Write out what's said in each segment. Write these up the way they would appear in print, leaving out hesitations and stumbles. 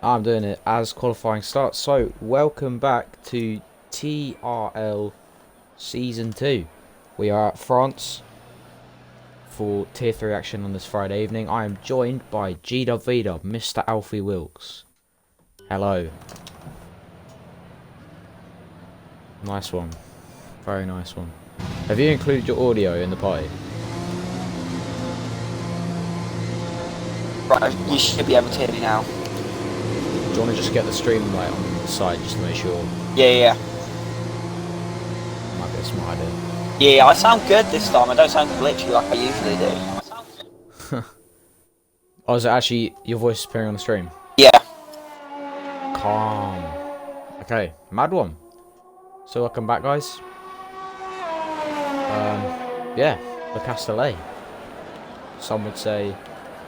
I'm doing it as qualifying starts. So, welcome back to TRL Season 2. We are at France for Tier 3 action on this Friday evening. I am joined by GWV, Mr. Alfie Wilkes. Hello. Nice one. Very nice one. Have you included your audio in the party? Right, you should be able to hear me now. Do you want to just get the stream light on the side just to make sure? Yeah. Might be a smart idea. Yeah, I sound good this time. I don't sound glitchy like I usually do. Oh, is it actually your voice appearing on the stream? Yeah. Calm. Okay, mad one. So welcome back, guys. Yeah, Le Castellet. Some would say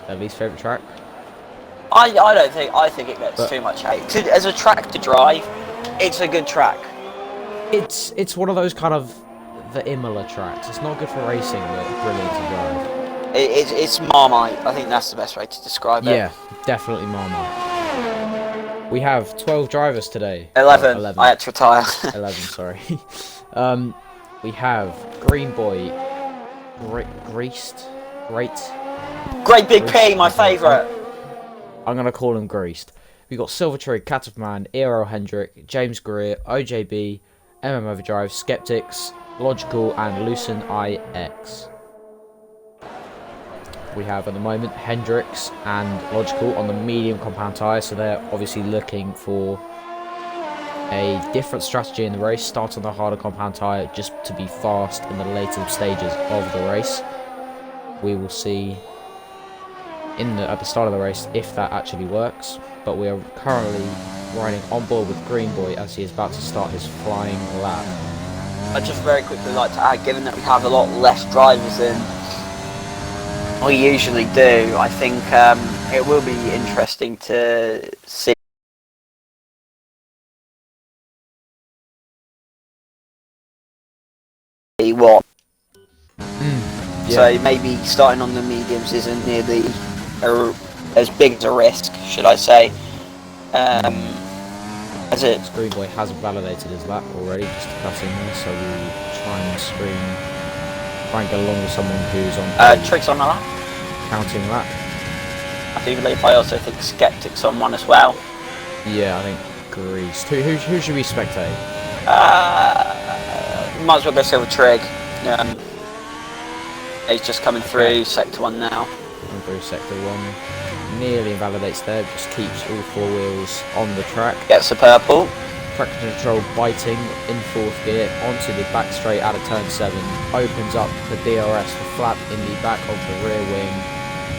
their least favourite track. I think it gets too much hate. As a track to drive, it's a good track. It's one of those kind of the Imola tracks. It's not good for racing, but brilliant to drive. It's Marmite. I think that's the best way to describe it. Yeah, definitely Marmite. We have 12 drivers today. 11. Oh, 11. I had to retire. 11, sorry. We have Green Boy, Great Great Big P, my favourite. I'm going to call him Greased. We got Silvertree, Cat of Man, ERL Hendrick, James Greer, OJB, Overdrive, Skeptics, Logical, and Lucen IX. We have at the moment Hendricks and Logical on the medium compound tyre, so they're obviously looking for a different strategy in the race. Start on the harder compound tyre just to be fast in the later stages of the race. We will see at the start of the race if that actually works, but we are currently riding on board with Green Boy as he is about to start his flying lap. I'd just very quickly like to add, given that we have a lot less drivers than we usually do, I think it will be interesting to see what. Yeah. So maybe starting on the mediums isn't nearly as big as a risk, should I say. As it Green Boy has validated his lap already, just to cut in there, so we'll try and get along with someone who's on tricks on the lap. counting lap. I do believe I also think Skeptics on one as well. Yeah, I think Grease. Who should we spectate? Might as well go Silver Trig. He's just coming through Sector 1 now. Coming through Sector 1. Nearly invalidates there, just keeps all four wheels on the track. Gets the purple. Traction control biting in fourth gear onto the back straight out of turn 7. Opens up the DRS, the flap in the back of the rear wing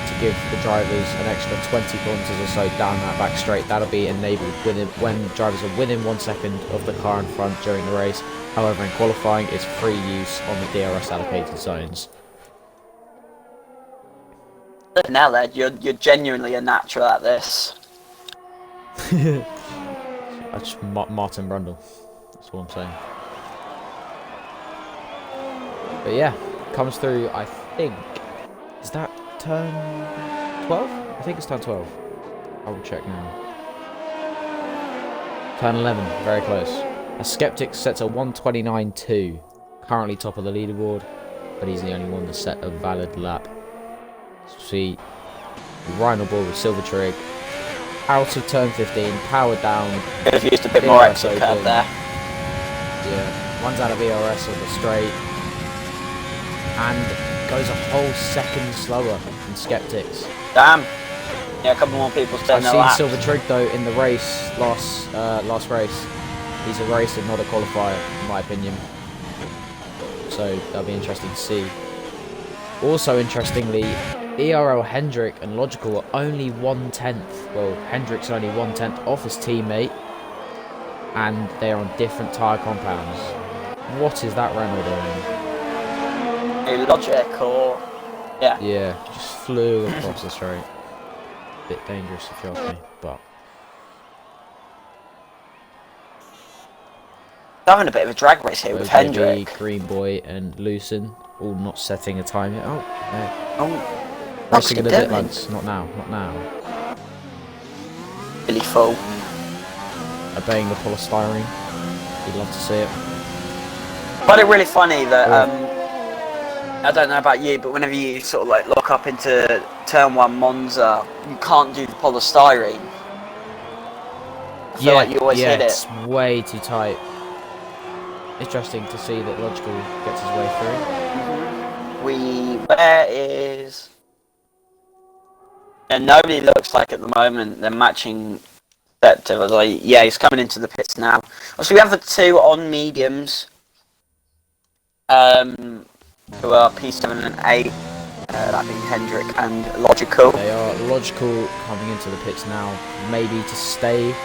to give the drivers an extra 20 kilometers or so down that back straight. That'll be enabled when drivers are within 1 second of the car in front during the race. However, in qualifying, it's free use on the DRS allocated zones. Now, lad, you're genuinely a natural at this. That's Martin Brundle. That's all I'm saying. But yeah, comes through, I think. Is that turn 12? I think it's turn 12. I will check now. Turn 11, very close. A Skeptic sets a 1:29.2. Currently top of the leaderboard, but he's the only one to set a valid lap. See, right on board with Silver Trig. Out of turn 15, powered down. Could have used a bit more exit curve there. Yeah, runs out of ERS on the straight. And goes a whole second slower than Skeptics. Damn. Yeah, a couple more people staying I've their seen laps. Silver Trig though in the race, last race. He's a racer, not a qualifier, in my opinion. So that'll be interesting to see. Also interestingly, ERL Hendrick and Logical are only 1/10. Well, Hendrick's only 1/10 off his teammate, and they're on different tyre compounds. What is that Renault doing? A Logic or yeah. Yeah, just flew across the straight. Bit dangerous if you ask me, but Having a bit of a drag race here with Hendrick. Green Boy, and Lucen all not setting a time yet. Oh, no. Oh. Racing in the pit lads. Not now, not now. really full. Obeying the polystyrene. You'd love to see it. But it's really funny that I don't know about you, but whenever you sort of like lock up into turn 1 Monza, you can't do the polystyrene. I feel like you always hit it. It's way too tight. Interesting to see that Logical gets his way through. Where is... And nobody looks like at the moment they're matching set. Like, yeah, he's coming into the pits now. So we have the 2 on mediums. Who are P7 and 8. That being Hendrick and Logical. They are Logical coming into the pits now. Maybe to stay.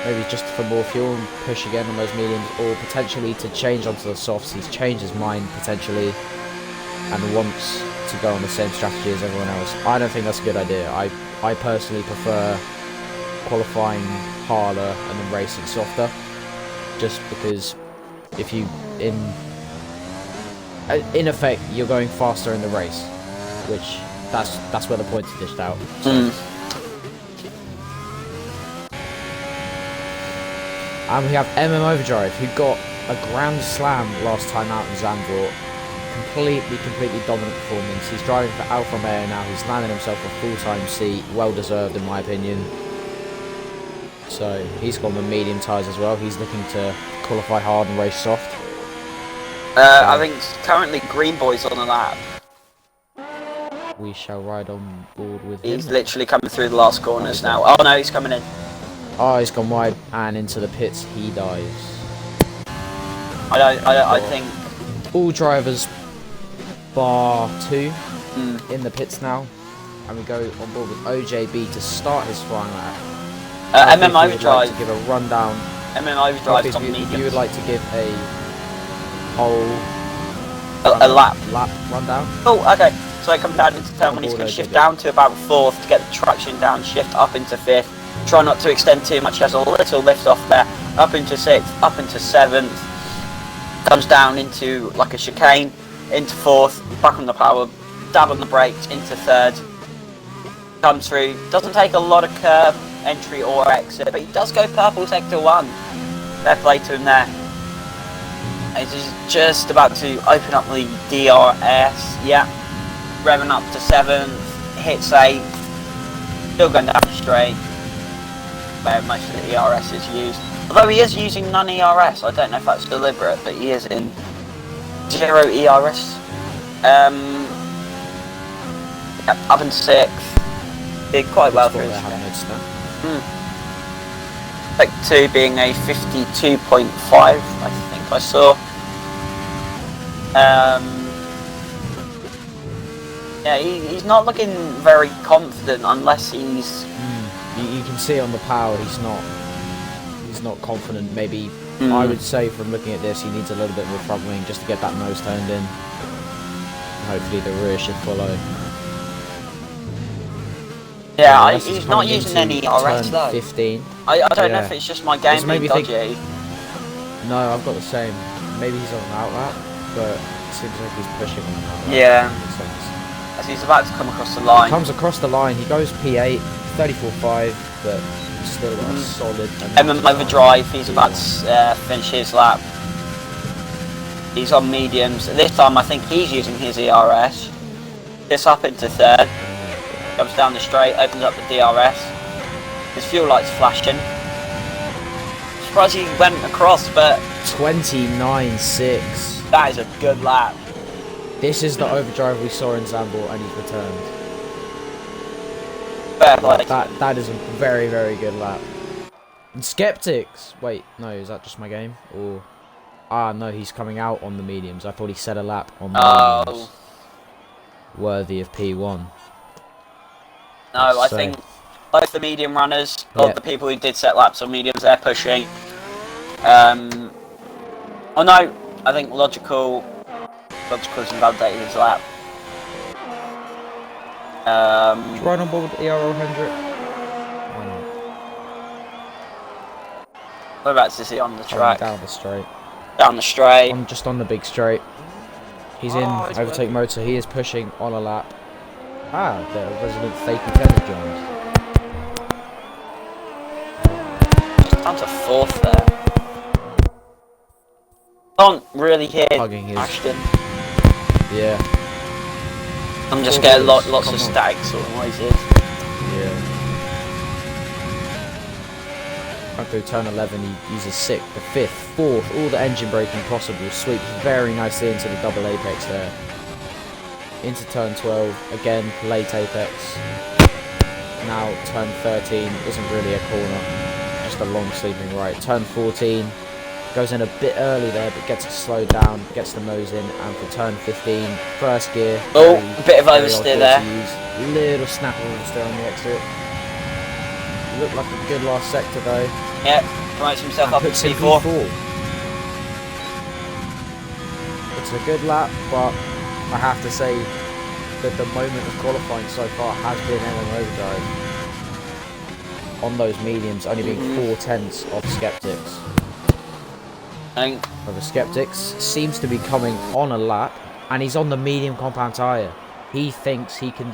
Maybe just for more fuel and push again on those mediums, or potentially to change onto the softs. He's changed his mind potentially and wants to go on the same strategy as everyone else. I don't think that's a good idea. I personally prefer qualifying harder and then racing softer, just because if you in effect you're going faster in the race, which that's where the points are dished out. So. And we have Overdrive, who got a Grand Slam last time out in Zandvoort. Completely dominant performance. He's driving for Alfa Romeo now. He's landed himself a full-time seat. Well deserved, in my opinion. So he's gone with medium tyres as well. He's looking to qualify hard and race soft. I think currently Green Boy's on the lap. We shall ride on board with him. He's literally coming through the last corners now. Oh no, he's coming in. Oh, he's gone wide and into the pits. He dives. I think all drivers bar 2 in the pits now, and we go on board with OJB to start his flying lap. Overdrive. To give a rundown. Overdrive on mediums. You would like to give a whole a lap rundown. Oh, okay. So I come down into turn 1. He's going to shift down to about 4th to get the traction down. Shift up into 5th. Try not to extend too much. He has a little lift off there. Up into 6th. Up into 7th. Comes down into like a chicane. Into 4th. Back on the power. Dab on the brakes. Into 3rd. Comes through. Doesn't take a lot of curb entry or exit, but he does go purple sector 1. Fair play to him there. He's just about to open up the DRS. Yeah. Revving up to 7th. Hits 8th. Still going down straight. Where most of the ERS is used. Although he is using non-ERS, I don't know if that's deliberate, but he is in 0 ERS. Yep, up in 6th. Did quite well for his Spec 2 being a 52.5, I think I saw. Yeah, he's not looking very confident unless he's... You can see on the power he's not confident. Maybe I would say from looking at this he needs a little bit more front wing just to get that nose turned in. Hopefully the rear should follow. Yeah, he's not using any RS though. 15. I don't know if it's just my game being dodgy. No, I've got the same. Maybe he's on an outlap, but it seems like he's pushing on an outlap. Yeah. As he's about to come across the line. He comes across the line, he goes P8, 34.5, but still got a solid... Overdrive, he's about to finish his lap. He's on mediums. This time I think he's using his ERS. This up into 3rd. Comes down the straight, opens up the DRS. His fuel light's flashing. Surprised he went across, but... 29.6. That is a good lap. This is the overdrive we saw in Zandvoort, and he's returned. That is a very, very good lap. And Skeptics! Wait, no, is that just my game? Or... Ah, no, he's coming out on the mediums. I thought he set a lap on the mediums. Worthy of P1. No, I think both the medium runners, or the people who did set laps on mediums, they're pushing. Oh no, I think Logical's invalidated his lap. Right on board with ERL Hendrick. Whereabouts is he on the track? Down the straight. Down the straight. Just on the big straight. He's in overtake motor. He is pushing on a lap. Ah, the resident fake mechanic joined. Down to 4th there. Can't really hear Hugging his... Ashton. Yeah. I'm just getting lots of static sort of noises. Yeah. Right through turn 11, he uses 6th, the 5th, 4th, all the engine braking possible. Sweeps very nicely into the double apex there. Into turn 12, again, late apex. Now turn 13 isn't really a corner, just a long sleeping right. Turn 14 goes in a bit early there, but gets it slowed down, gets the nose in, and for turn 15, first gear. Oh, a bit of oversteer there. Little snap of oversteer on the exit. Looked like a good last sector though. Yep, promotes himself up to P4. It's a good lap, but I have to say that the moment of qualifying so far has been MM overdrive. On those mediums, only being 4/10 of Skeptics. But the Skeptics seems to be coming on a lap, and he's on the medium compound tyre. He thinks he can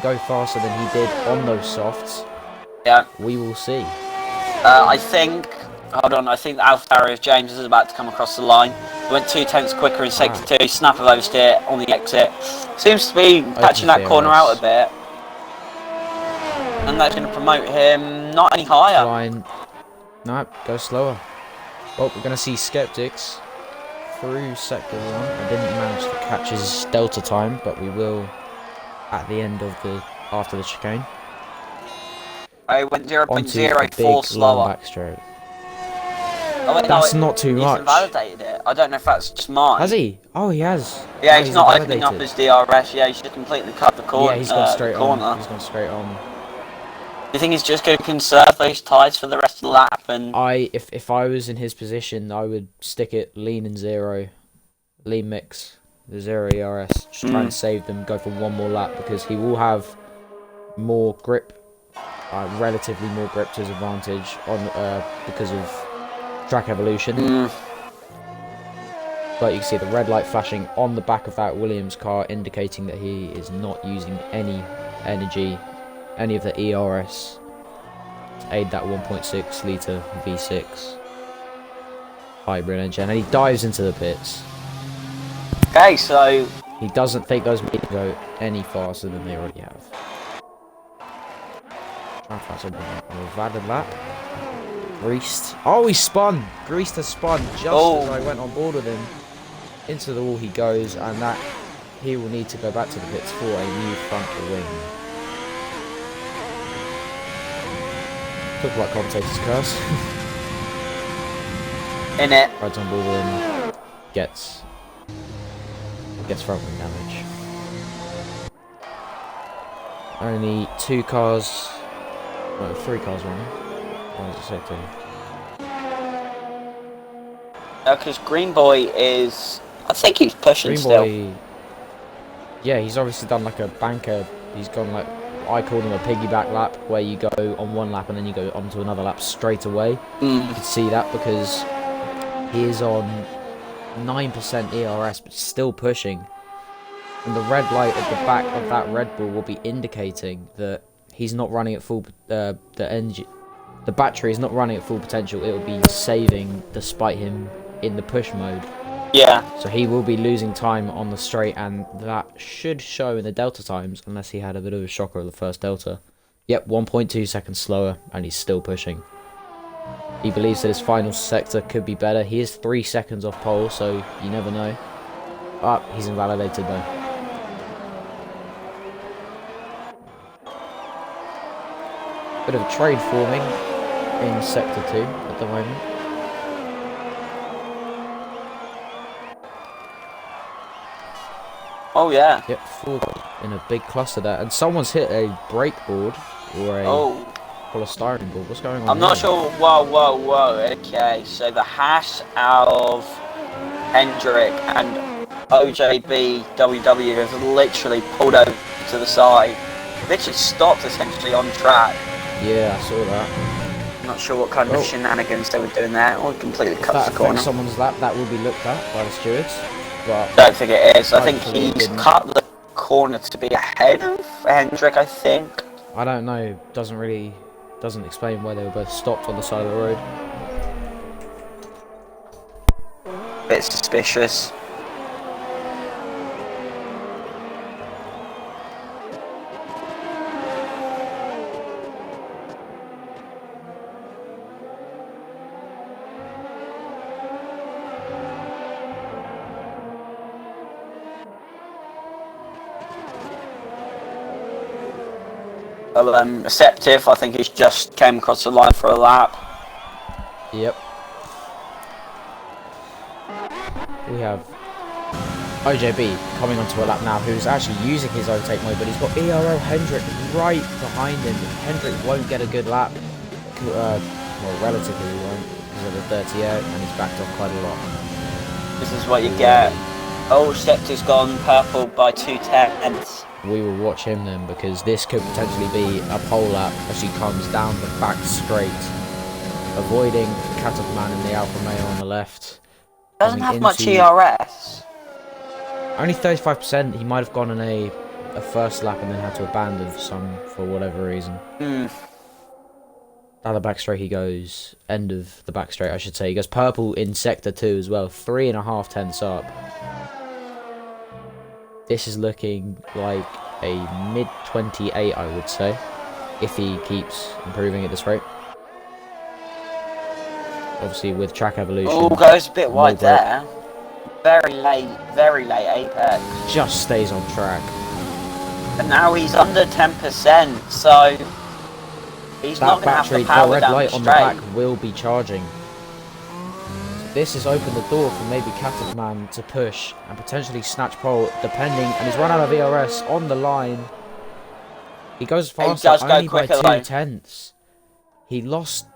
go faster than he did on those softs. Yeah. We will see. I think the AlphaTauri of James is about to come across the line. He went 2/10 quicker in sector 2, snap of oversteer on the exit. Seems to be patching that corner out a bit. And that's going to promote him not any higher. Line. No, go slower. Well, we're going to see Skeptics through sector 1. I didn't manage to catch his delta time, but we will at the end of after the chicane. I went 0.04 slower. Back stroke. Oh, wait, that's not too much. He's invalidated it. I don't know if that's just mine. Has he? Oh, he has. Yeah, he's not opening up his DRS. Yeah, he's just completely cut the corner. Yeah, he's gone straight on. He's gone straight on. Do you think he's just going to conserve those tyres for the rest of the lap? And if I was in his position, I would stick it lean and zero, lean mix, the 0 ERS. Just try and save them. Go for one more lap because he will have more grip, relatively more grip to his advantage on because of track evolution. But you can see the red light flashing on the back of that Williams car, indicating that he is not using any energy, any of the ERS to aid that 1.6 litre V6 hybrid engine, and he dives into the pits. Okay, so he doesn't think those meters go any faster than they already have. Try and find something on a valid lap. Greased. Oh, he spun. Greased has spun just as I went on board with him. Into the wall he goes, and that he will need to go back to the pits for a new front wing. Look like Commentators curse. In it. Rides on board with him. Gets front wing damage. Only 2 cars. No, 3 cars running. What was it say? Because Green Boy is... I think he's pushing Green still. Boy, yeah, he's obviously done like a banker. He's gone like, I call him a piggyback lap, where you go on one lap and then you go onto another lap straight away. You can see that because he is on 9% ERS, but still pushing. And the red light at the back of that Red Bull will be indicating that he's not running at full. The battery is not running at full potential. It will be saving despite him in the push mode. Yeah. So he will be losing time on the straight, and that should show in the delta times, unless he had a bit of a shocker of the first delta. Yep, 1.2 seconds slower, and he's still pushing. He believes that his final sector could be better. He is 3 seconds off pole, so you never know. Ah, he's invalidated though. Bit of a trade forming in sector 2 at the moment. Oh yeah. Yep, 4 in a big cluster there, and someone's hit a brake board or a polystyrene board. What's going on? I'm not sure. Whoa. Okay, so the hash of Hendrick and OJBWW has literally pulled over to the side. Literally stopped essentially on track. Yeah, I saw that. I'm not sure what kind of shenanigans they were doing there. Or completely cut the corner. If that affects someone's lap, that will be looked at by the stewards. But don't think it is. I think he's cut the corner to be ahead of Hendrick, I think. I don't know. Doesn't really doesn't explain why they were both stopped on the side of the road. Bit suspicious. Receptive, I think he's just came across the line for a lap. Yep. We have OJB coming onto a lap now, who's actually using his overtake mode, but he's got ERL Hendrick right behind him. Hendrick won't get a good lap. Well, relatively he won't, because of the 38, and he's backed off quite a lot. This is what you get. Oh, Scepter's gone purple by 2/10. We will watch him then, because this could potentially be a pole lap as he comes down the back straight, avoiding Caterpillar and the Alfa Romeo on the left. Doesn't have much ERS. Only 35%. He might have gone on a first lap and then had to abandon for whatever reason. Down the back straight he goes. End of the back straight, I should say. He goes purple in sector 2 as well. 3.5 tenths up. This is looking like a mid-28, I would say, if he keeps improving at this rate. Obviously, with track evolution. Oh, goes a bit wide there. Very late apex. Just stays on track. And now he's under 10%, so he's not going to have the power red down light the on the straight. back will be charging. This has opened the door for maybe Caterpillar to push and potentially snatch pole, depending, and he's run out of ERS on the line. He goes faster only by 2 tenths. He lost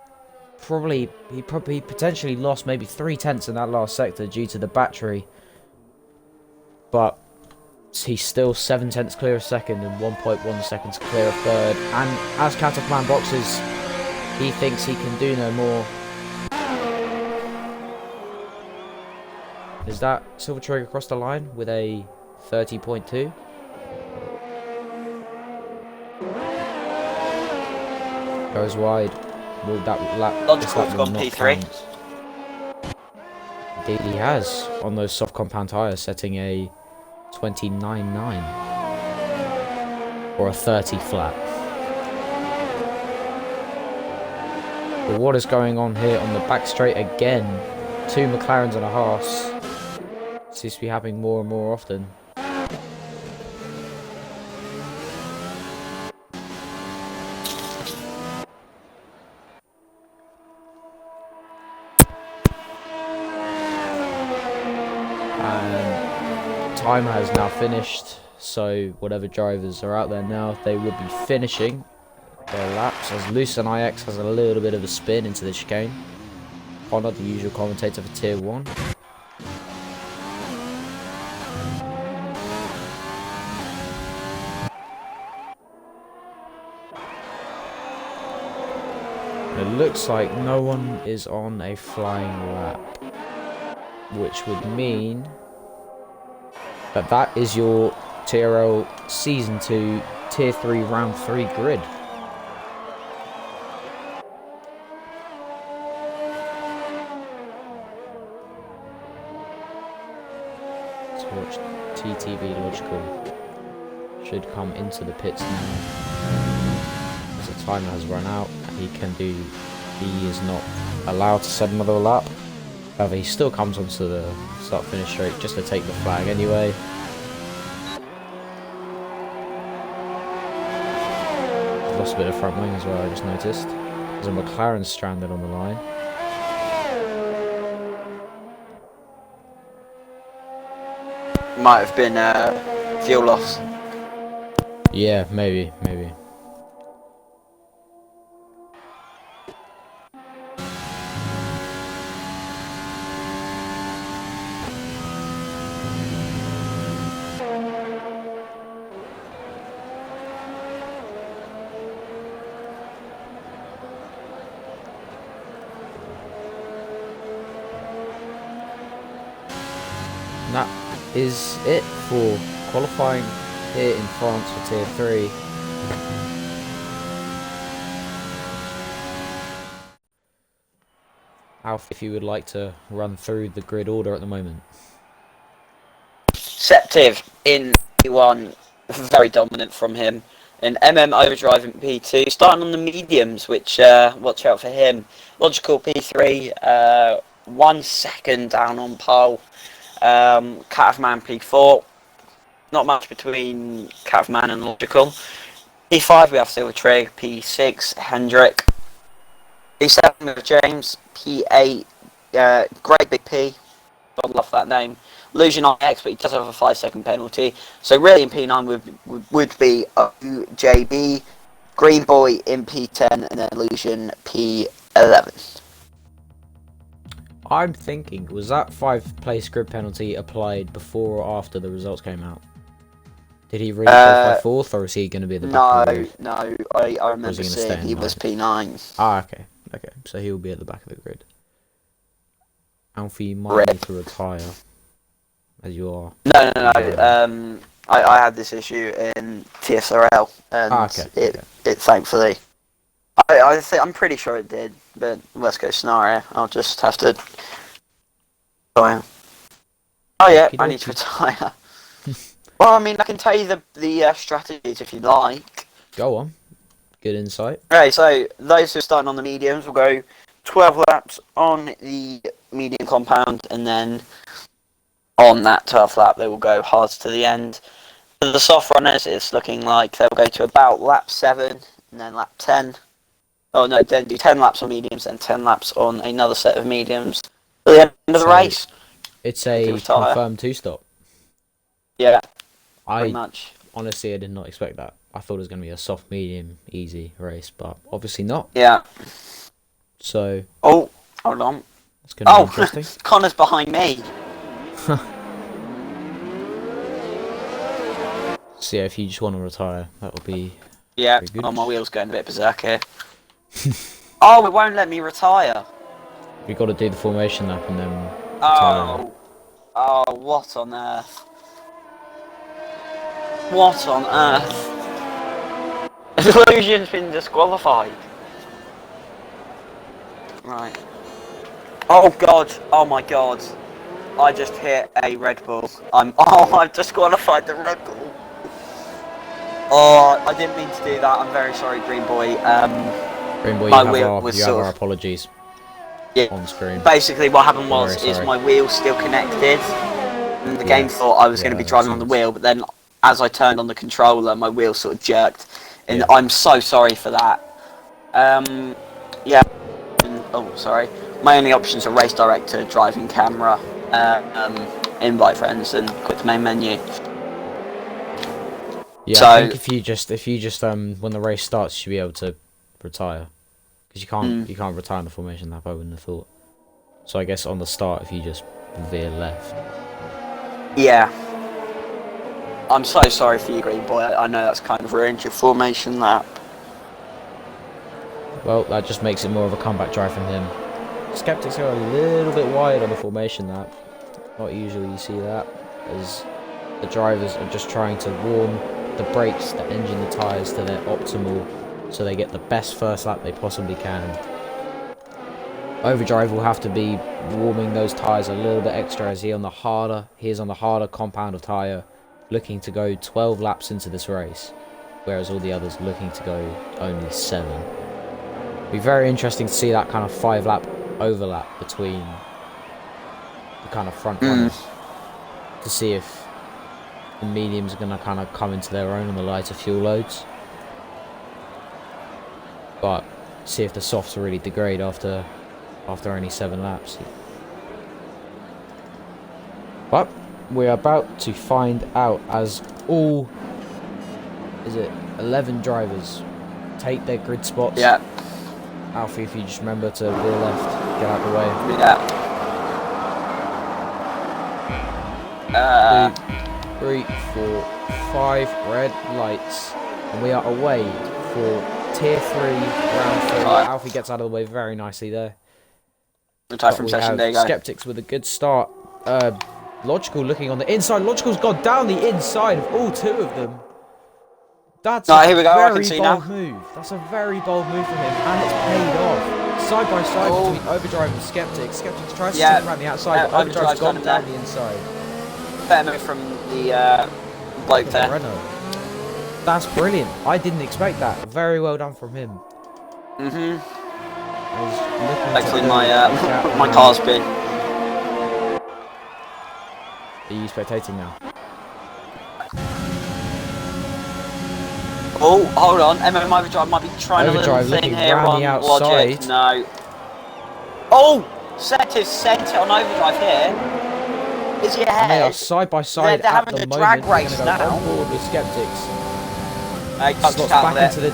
he potentially lost maybe 3 tenths in that last sector due to the battery. But he's still 7 tenths clear of second and 1.1 seconds clear of third. And as Caterpillar boxes, he thinks he can do no more. Is that Silver Trigger across the line with a 30.2? Goes wide. Will that lap? Logical's gone P3. Indeed he has, on those soft compound tyres, setting a 29.9 or a 30 flat. But what is going on here on the back straight again? 2 McLarens and a Haas. Seems to be happening more and more often. And time has now finished, so whatever drivers are out there now, they will be finishing their laps, as Lucen IX has a little bit of a spin into the chicane. Honor, the usual commentator for Tier 1. It looks like no one is on a flying lap, which would mean that that is your TRL Season 2 Tier 3 Round 3 grid. Let's watch TTV Logical. Should come into the pits now. As the timer has run out, he is not allowed to set another lap. However, he still comes onto the start-finish straight just to take the flag anyway. He's lost a bit of front wing as well, I just noticed. There's a McLaren stranded on the line. Might have been fuel loss. Yeah, maybe. That is it for qualifying here in France for Tier 3. Alf, if you would like to run through the grid order at the moment. Septiv in P1, very dominant from him. And Overdrive in P2, starting on the mediums, which watch out for him. Logical P3, 1 second down on pole. Catman P4, not much between Catman and Logical. P5 we have Silver Tree, P6 Hendrick, P7 with James, P8 Great Big P, I love that name. Illusion IX, but he does have a 5-second penalty. So really in P9 would be OJB, Green Boy in P10, and then Illusion P11. I'm thinking, was that 5-place grid penalty applied before or after the results came out? Did he really qualify 4th, or is he going to be at the back of the grid? No, I remember seeing he was P9. Ah, okay, so he will be at the back of the grid. Alfie, you might need to retire, as you are. No. I had this issue in TSRL, and it thankfully. I'm pretty sure it did, but worst case scenario, I'll just have to. Oh yeah, I need to retire. Well, I mean, I can tell you the strategies if you like. Go on. Good insight. Okay, so those who are starting on the mediums will go 12 laps on the medium compound, and then on that 12th lap they will go hard to the end. For the soft runners, it's looking like they'll go to about lap 7, and then lap 10. Oh no, then do 10 laps on mediums, and 10 laps on another set of mediums. At the end of the race, it's a confirmed 2-stop. Yeah, pretty much. Honestly, I did not expect that. I thought it was going to be a soft, medium, easy race, but obviously not. Yeah. So. Oh, hold on. It's going to be interesting. Connor's behind me. So yeah, if you just want to retire, that will be. Yeah. good. Oh, my wheel's going a bit berserk here. Oh, it won't let me retire. We got to do the formation lap and then. Oh, what on earth? What on earth? Illusion's been disqualified. Right. Oh god. Oh my god. I just hit a Red Bull. I've disqualified the Red Bull. Oh, I didn't mean to do that. I'm very sorry, Green Boy. Green Boy, my you wheel have was our apologies. Yeah. On screen. Basically, what happened was my wheel still connected, and the game thought I was going to be driving on the wheel, but then as I turned on the controller, my wheel sort of jerked, and I'm so sorry for that. Yeah. Oh, sorry. My only options are race director, driving camera, invite friends, and quit the main menu. Yeah, so, I think if you just when the race starts, you should be able to retire, because you can't retire in the formation lap. I wouldn't have thought. So I guess on the start, if you just veer left. Yeah. I'm so sorry for you, Green Boy. I know that's kind of ruined your formation lap. Well, that just makes it more of a comeback drive from him. Skeptics are a little bit wide on the formation lap. Not usually you see that, as the drivers are just trying to warm the brakes, the engine, the tyres to their optimal, so they get the best first lap they possibly can. Overdrive will have to be warming those tyres a little bit extra, as he is on the harder compound of tyre, looking to go 12 laps into this race, whereas all the others looking to go only 7. It'll be very interesting to see that kind of 5-lap overlap between the kind of front runners, to see if the mediums are going to kind of come into their own on the lighter fuel loads, but see if the softs really degrade after only 7 laps. But we're about to find out, as all 11 drivers take their grid spots. Yeah. Alfie, if you just remember to veer left, get out of the way. Yeah. 2, 3, 4, 5 red lights, and we are away for tier 3 round 3. Alfie gets out of the way very nicely there. From session, there you go. Skeptics with a good start. Logical looking on the inside. Logical's gone down the inside of all 2 of them. That's No, a here we go, I can very see bold now. move. That's a very bold move from him, and it's paid off. Side by side between Overdrive and Skeptics. Skeptics tries to stick around the outside, but Overdrive's gone down the inside. Better move from the bloke there. Renault. That's brilliant. I didn't expect that. Very well done from him. Hopefully my car's been. Are you spectating now? Oh, hold on. MM Overdrive might be trying Overdrive a little thing looking here round on the outside. Logic. No. Oh! Set sent it on Overdrive here. Is he ahead? And they are side by side They're at having the a moment. drag race We're gonna go now. on board with Skeptics. Slots back into the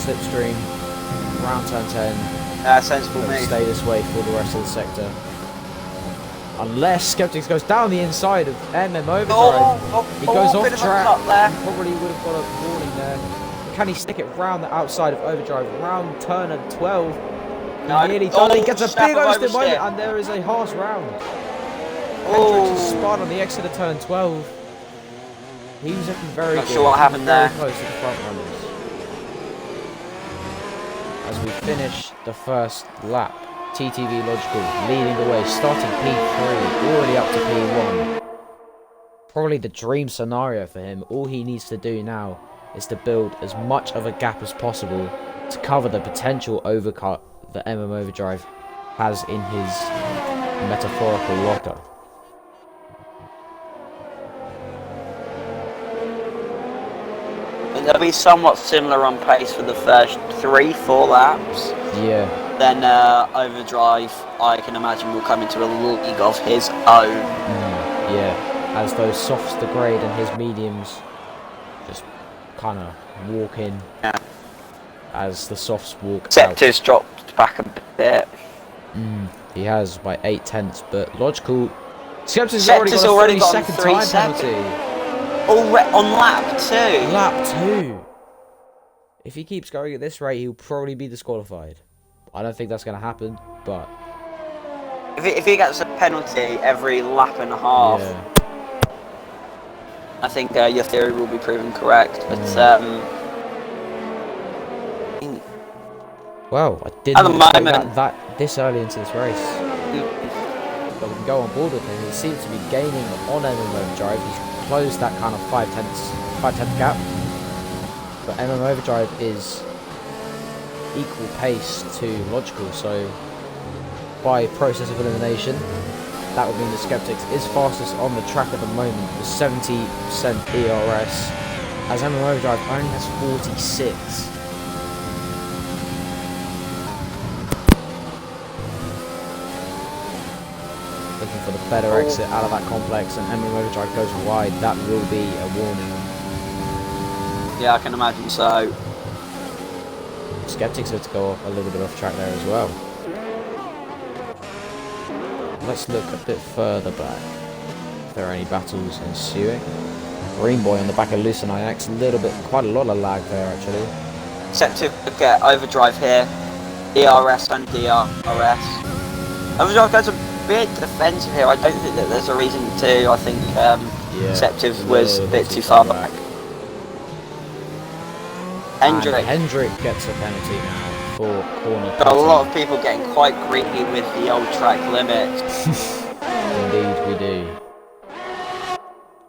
slipstream. Round turn 10. Sensible move. Stay this way for the rest of the sector. Unless Skeptics goes down the inside of MM Overdrive. He goes off track. He probably would have got a warning there. Can he stick it round the outside of Overdrive? Round turn at 12. No. Nearly done. He gets a big oversteer moment, and there is a harsh round. Hendricks is spot on the exit of turn 12. He was looking very Not good. sure what happened there. Close to the front runners. As we finish the first lap, TTV Logical leading the way, starting P3, already up to P1. Probably the dream scenario for him. All he needs to do now is to build as much of a gap as possible to cover the potential overcut that MM Overdrive has in his metaphorical locker. They'll be somewhat similar on pace for the first 3-4 laps. Yeah. Then Overdrive, I can imagine, will come into a league of his own. Yeah, as those softs degrade and his mediums just kind of walk in. Yeah. As the softs walk out. Sector's dropped back a bit. He has by 8/10, but Logical. Skeptic's already got a 3-second time penalty. On lap 2. Lap 2. If he keeps going at this rate, he'll probably be disqualified. I don't think that's going to happen, but if he gets a penalty every lap and a half, I think your theory will be proven correct. But well, I didn't expect that this early into this race. But we can go on board with him. He seems to be gaining on MM Overdrive. He's closed that kind of 5/10 gap. But MM Overdrive is equal pace to Logical, so by process of elimination, that would mean the Skeptics is fastest on the track at the moment with 70% ERS, as MM Overdrive only has 46. Looking for the better exit out of that complex, and MM Overdrive goes wide. That will be a warning. Yeah, I can imagine so. Skeptics have to go a little bit off track there as well. Let's look a bit further back. If there are any battles ensuing. Green Boy on the back of Lucen IX, quite a lot of lag there actually. Set to get Overdrive here. ERS and DRS. Overdrive goes a bit defensive here. I don't think that there's a reason to. I think Septiv was a bit too far back. Hendrick gets a penalty now for corner. Got a lot of people getting quite greedy with the old track limit. Indeed we do.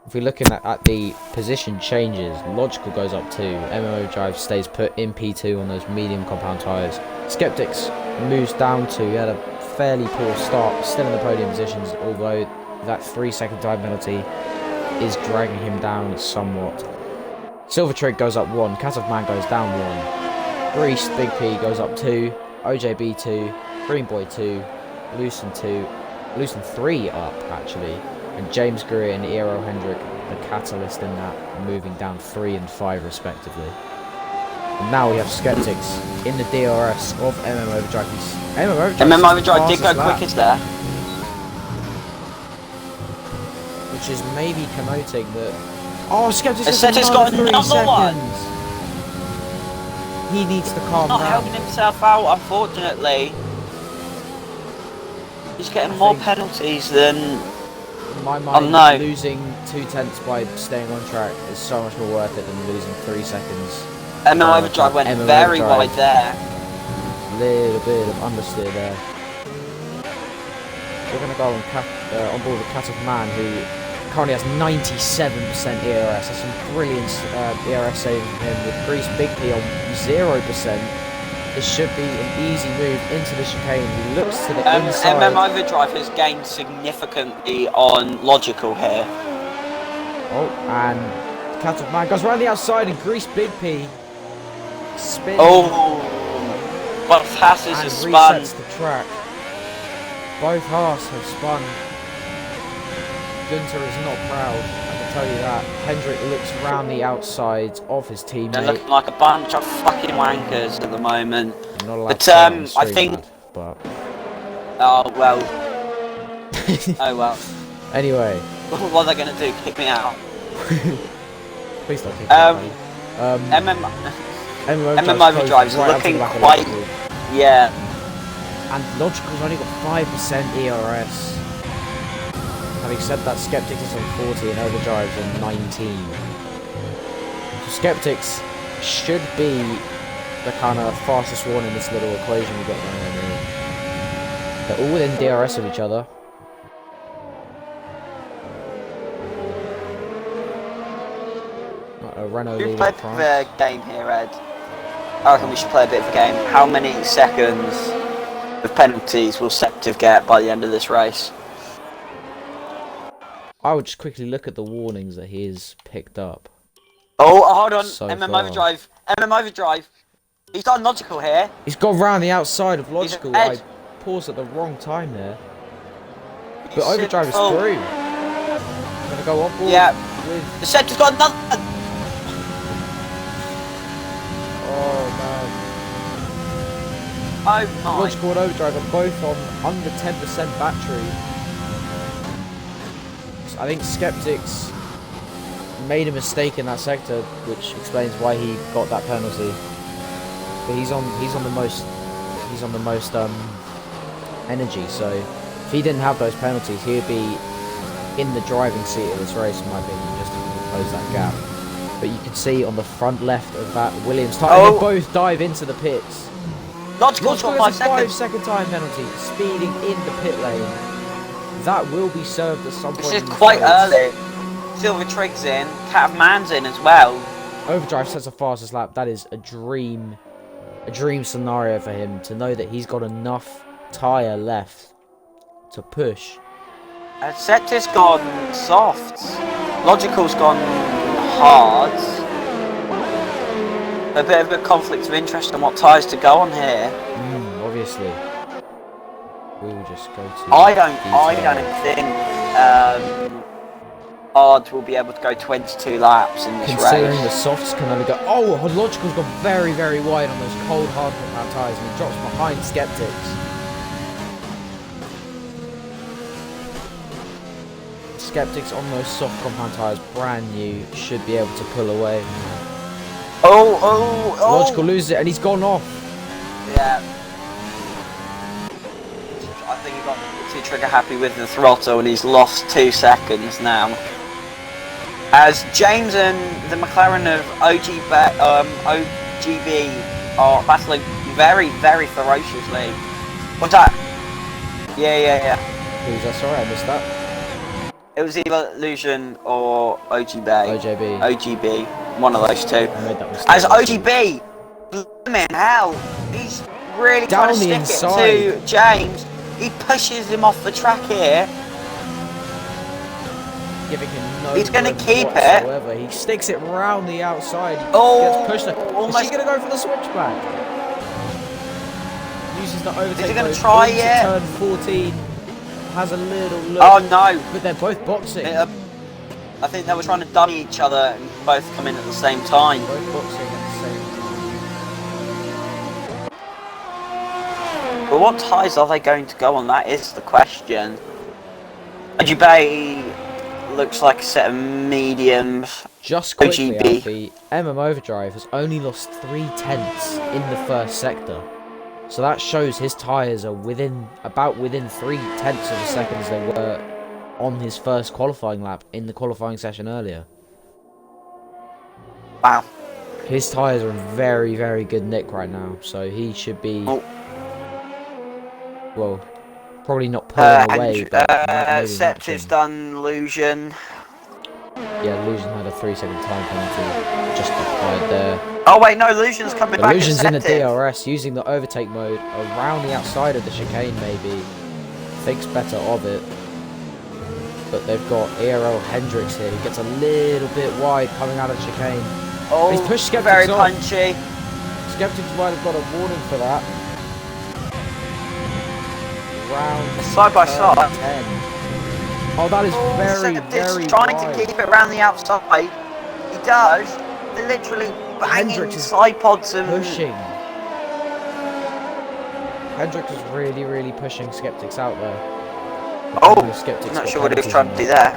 If we're looking at the position changes, Logical goes up 2, MMO Drive stays put in P2 on those medium compound tyres. Skeptics moves down 2, he had a fairly poor start, still in the podium positions, although that 3-second time penalty is dragging him down somewhat. Silver Trig goes up 1, Cat of Man goes down 1, Grease Big P goes up 2, OJB 2, Green Boy 2, Lucen 3 up actually, and James Greer and Eero Hendrick, the catalyst in that, moving down 3 and 5 respectively. And now we have Skeptics in the DRS of MM Overdrive. MM Overdrive did go quickest there. Which is maybe connoting that... Oh, Skeptics has got another 3 another one. seconds. He needs to calm Not down. helping himself out, unfortunately. He's getting more penalties than in my mind, no. losing 2/10 by staying on track is so much more worth it than losing 3 seconds. MM Overdrive went very wide there. Little bit of understeer there. We're going to go on board with Cat of Man, who currently has 97% ERS. That's some brilliant ERS saving from him with Grease Big P on 0%. This should be an easy move into the chicane. He looks to the inside. MM Overdrive has gained significantly on Logical here. Oh, and Cat of Man goes around the outside and Grease Big P spins. Oh, both passes have spun. Resets the track. Both halves have spun. Gunter is not proud, I can tell you that. Hendrick looks round the outside of his teammate. They're looking like a bunch of fucking wankers at the moment. Not allowed But to say that on I stream, think. lad, but Oh well. Oh well. anyway, What are they gonna do? Kick me out? please don't kick me out, buddy. MM Overdrive's right looking up to the back of quite. Logical. Yeah. And Logical's only got 5% ERS. Having said that, Skeptics is on 40 and Overdrive's on 19. So Skeptics should be the kind of fastest one in this little equation we've got going on here. They're all within DRS of each other. A Renault We leading play France. a game here, Ed. I reckon we should play a bit of a game. How many seconds of penalties will Septiv get by the end of this race? I would just quickly look at the warnings that he has picked up. Oh, hold on. So MM far. Overdrive. MM Overdrive. He's done Logical here. He's gone round the outside of Logical. I Ed. paused at the wrong time there. He's But Overdrive is oh. through. Gonna go on board Yeah. with... The Septiv's got another. Oh Oh my. man. Logical and Overdrive are both on under 10% battery. I think Skeptics made a mistake in that sector, which explains why he got that penalty. But he's on the most energy, so if he didn't have those penalties, he'd be in the driving seat of this race, in my opinion, just to close that gap. But you can see on the front left of that Williams tyre, and they both dive into the pits. Logical's got 5 seconds. 5-second time penalty for speeding in the pit lane. That will be served at some point. This is quite early. Silver Trig's in. Cat of Man's in as well. Overdrive sets the fastest lap. That is a dream scenario for him, to know that he's got enough tyre left to push. Septiv's gone soft. Logical's gone hard. A bit of a conflict of interest on what tyres to go on here. Obviously. We will just go to... I don't think Ard will be able to go 22 laps in this Considering race. the softs can only go... Oh, Logical's gone very, very wide on those cold, hard compound tyres, and he drops behind Skeptics. Skeptics on those soft compound tyres, brand new, should be able to pull away. Oh! Logical loses it, and he's gone off. Yeah. I think he got too trigger happy with the throttle, and he's lost 2 seconds now. As James and the McLaren of OGB are battling very, very ferociously. What's that? Yeah. Who's that? Sorry, I missed that. It was either Illusion or OGB. OGB. One of those two. I made that mistake. As OGB, blimmin' hell, he's really Down trying to the stick inside. it to James. He pushes him off the track here. Giving him no He's gonna room keep it. whatsoever. He sticks it round the outside. He Oh, gets pushed. Is almost. he going to go for the switchback? Uses the overtake. Is he gonna mode try into it? Turn 14. Has a little look. Oh no. But they're both boxing. I think they were trying to dummy each other and both come in at the same time. Both boxing at the same time. But what tyres are they going to go on? That is the question. OGB looks like a set of mediums. Just quickly, OGB. Alfie, MM Overdrive has only lost 3/10 in the first sector. So that shows his tyres are within 3/10 of a second as they were on his first qualifying lap in the qualifying session earlier. Wow. His tyres are in very, very good nick right now, so he should be, well, probably not pulling away, but maybe Septive's done Lusion. Yeah, Lusion had a 3-second time penalty just applied there. Oh wait, no, Lusion's coming back. Lusion's in the DRS, using the overtake mode around the outside of the chicane maybe. Thinks better of it. But they've got TRL Hendricks here, who gets a little bit wide coming out of the chicane. Oh, he's pushed Skeptics very off. punchy. Skeptics might have got a warning for that. Round side by side. 10. Oh, that is very, very trying wide. to keep it around the outside. He does. They're literally banging side pods and pushing. Hendricks is really, really pushing Skeptics out there. Oh, I'm not sure what he was trying to do there.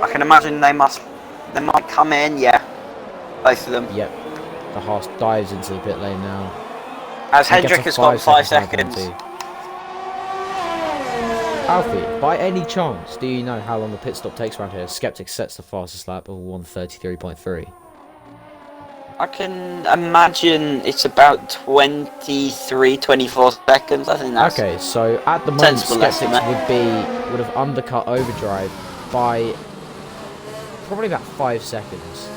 I can imagine they might come in, yeah. Both of them. Yep. The Haas dives into the pit lane now. As Hendrick has got 5 seconds. Alfie, by any chance, do you know how long the pit stop takes around here? Skeptic sets the fastest lap of 1:33.3. I can imagine it's about 23, 24 seconds. I think that's okay. So at the moment, Skeptics would have undercut Overdrive by probably about 5 seconds.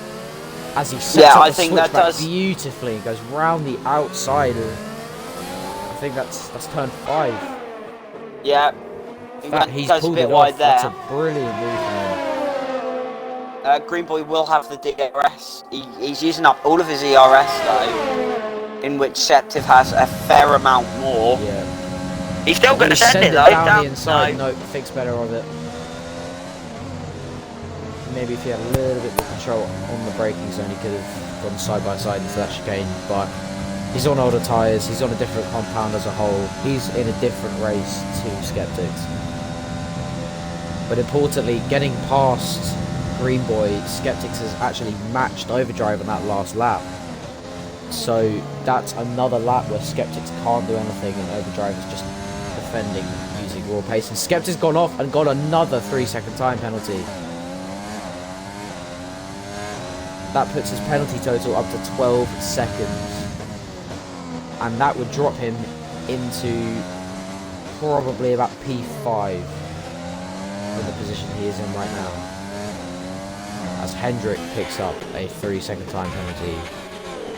As he sets up the switchback beautifully and goes round the outside of, I think that's turn 5. Yeah. He's pulled it off. That's a brilliant move from him. Green Boy will have the DRS. He's using up all of his ERS though, in which Septiv has a fair amount more. Yeah. He's still going to send it though. Down the inside. No, thinks better of it. Maybe if he had a little bit more control on the braking zone, he could have gone side by side into that chicane. But he's on older tyres. He's on a different compound as a whole. He's in a different race to Skeptics. But importantly, getting past Green Boy, Skeptics has actually matched Overdrive on that last lap. So that's another lap where Skeptics can't do anything and Overdrive is just defending using raw pace. And Skeptics gone off and got another 3-second time penalty. That puts his penalty total up to 12 seconds. And that would drop him into probably about P5 in the position he is in right now. As Hendrick picks up a 3-second time penalty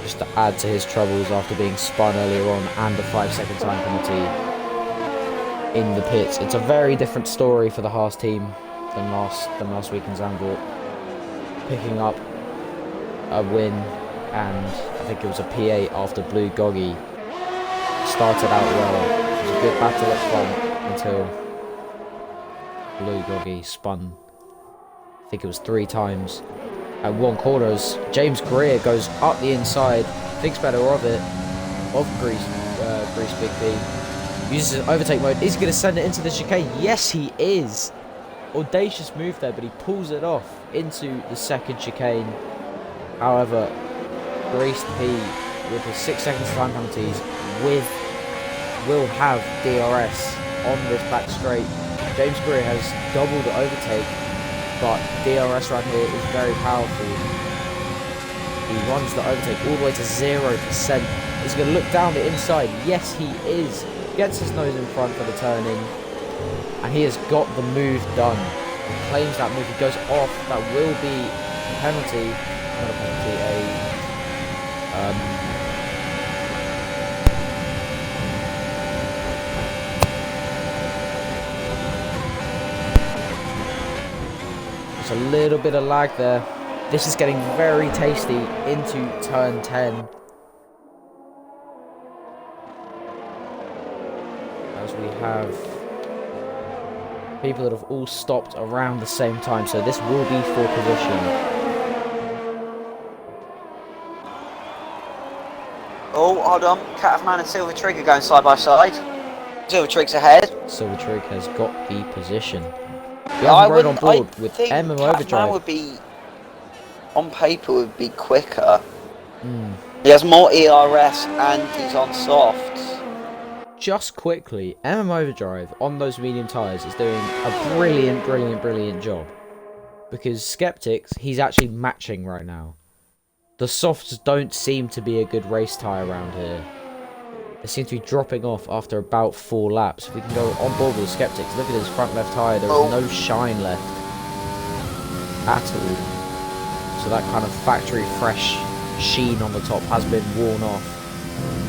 just to add to his troubles after being spun earlier on, and a 5-second time penalty in the pits. It's a very different story for the Haas team than last week in Zandvoort. Picking up a win, and I think it was a P8 after Blue Goggy started out well. It was a good battle at front until Blue Goggy spun, I think it was 3 times. At 1 corners, James Greer goes up the inside, thinks better of it, of Grease Big B. Uses his overtake mode. Is he going to send it into the chicane? Yes, he is. Audacious move there, but he pulls it off into the second chicane. However, Grease P, with his 6 seconds time penalties, will have DRS on this back straight. James Greer has doubled the overtake, but DRS right here is very powerful. He runs the overtake all the way to 0%. He's going to look down the inside. Yes, he is. Gets his nose in front for the turning, and he has got the move done. He claims that move. He goes off. That will be a penalty. Not a penalty. A little bit of lag there. This is getting very tasty into turn 10. As we have people that have all stopped around the same time, so this will be for position. Oh, hold on. Catman and Silver Trig are going side by side. Silver Trig's ahead. Silver Trig has got the position. I rode on board with M and Overdrive. Would be, on paper, would be quicker. He has more ERS and he's on softs. just quickly, Overdrive on those medium tyres is doing a brilliant job. Because Skeptics, he's actually matching right now. The softs don't seem to be a good race tyre around here. They seem to be dropping off after about 4 laps. If we can go on board with Skeptics, look at his front left tyre, there is no shine left at all. So that kind of factory fresh sheen on the top has been worn off,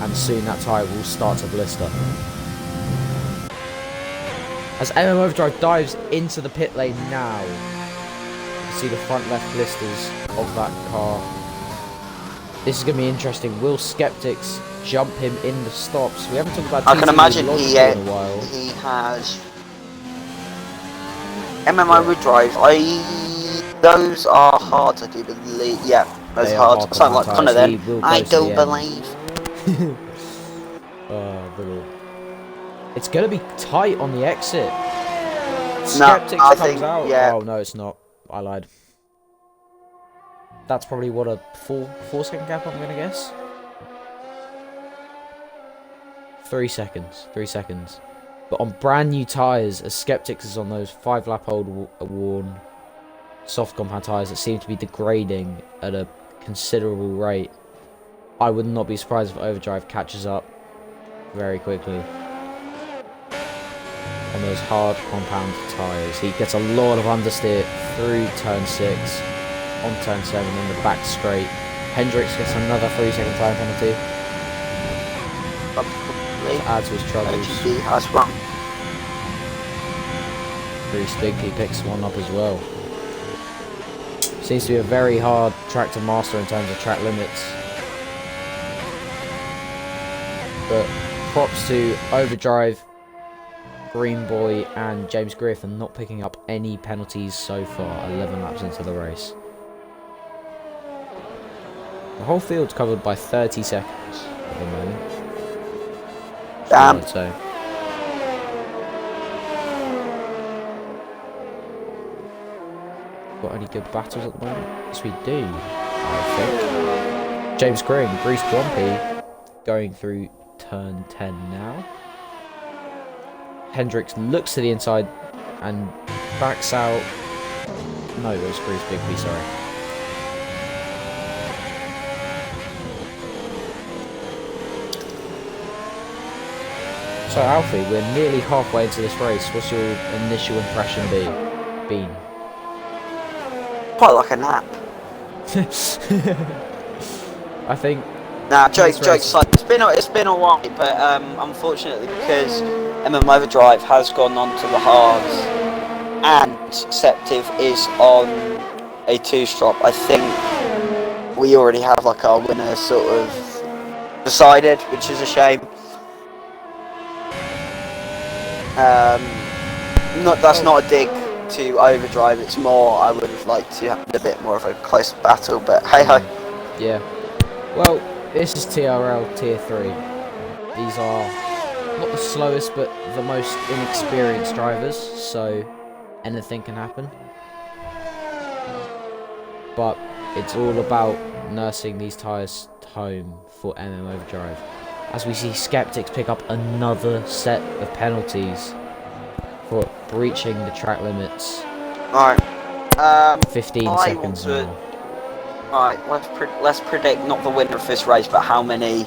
and soon that tyre will start to blister. As Overdrive dives into the pit lane now, you can see the front left blisters of that car. This is going to be interesting. Will Skeptics jump him in the stops? We haven't talked about I can imagine he in a while. He has Overdrive. Those are hard to do, believe. Yeah, those are hard. Sound like Connor then. I don't believe. Oh, brilliant. It's going to be tight on the exit. Skeptics comes out. Yeah. Oh, no, it's not. I lied. That's probably what, a 4-second gap, I'm going to guess? 3 seconds. 3 seconds. But on brand new tyres, as Skeptics is on those 5-lap-old worn soft compound tyres that seem to be degrading at a considerable rate, I would not be surprised if Overdrive catches up very quickly on those hard compound tyres. He gets a lot of understeer through turn 6, on turn 7 in the back straight. Hendricks gets another 3-second time penalty to add to his troubles. Reese Bigby picks one up as well. Seems to be a very hard track to master in terms of track limits. But props to Overdrive, Green Boy and James Greer for not picking up any penalties so far, 11 laps into the race. The whole field's covered by 30 seconds at the moment. Damn. I'd say. Got any good battles at the moment? Yes, we do, I think. James Greer and Grease Grumpy going through turn 10 now. Hendricks looks to the inside and backs out. No, it was Grease Bigby, sorry. So Alfie, we're nearly halfway into this race. What's your initial impression been? Quite like a nap. I think. Nah, jokes aside, it's been alright, but unfortunately because Overdrive has gone on to the hards and Septiv is on a 2-strop, I think we already have like our winner sort of decided, which is a shame. That's not a dig to Overdrive, it's more I would have liked to have a bit more of a close battle, but hey ho. Yeah. Well, this is TRL Tier 3. These are not the slowest, but the most inexperienced drivers, so anything can happen. But it's all about nursing these tyres home for Overdrive. As we see Skeptics pick up another set of penalties for breaching the track limits. Alright. 15 seconds now. Alright, let's predict not the winner of this race, but how many.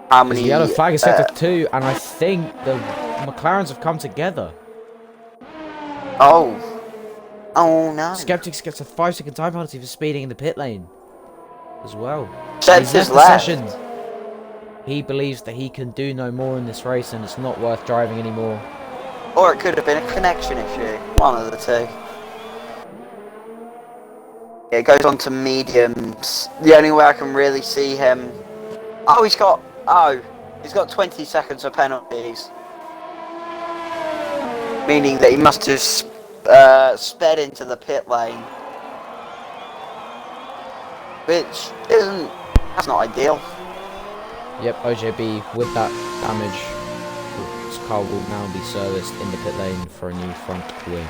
The yellow flag is set to 2, and I think the McLarens have come together. Oh no. Skeptics gets a 5-second time penalty for speeding in the pit lane as well. He's left the session. He believes that he can do no more in this race and it's not worth driving anymore. Or it could have been a connection issue. One of the two. It goes on to mediums. The only way I can really see him. He's got 20 seconds of penalties. Meaning that he must have sped into the pit lane. Which that's not ideal. Yep, OJB with that damage. His car will now be serviced in the pit lane for a new front wing.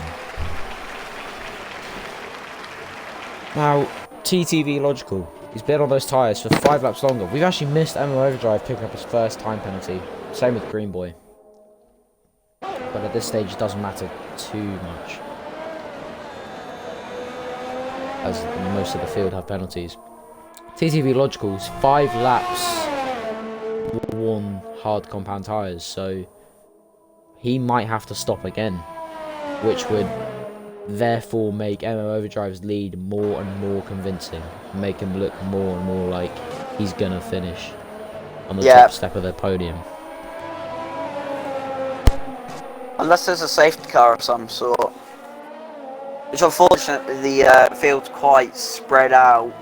Now, TTV Logical. He's been on those tyres for 5 laps longer. We've actually missed Emma Overdrive picking up his first time penalty. Same with Green Boy. But at this stage, it doesn't matter too much, as most of the field have penalties. TTV Logical's 5 laps worn hard compound tyres, so he might have to stop again, which would therefore make Emma Overdrive's lead more and more convincing, make him look more and more like he's gonna finish on the top step of the podium. Unless there's a safety car of some sort. Which unfortunately the field's quite spread out.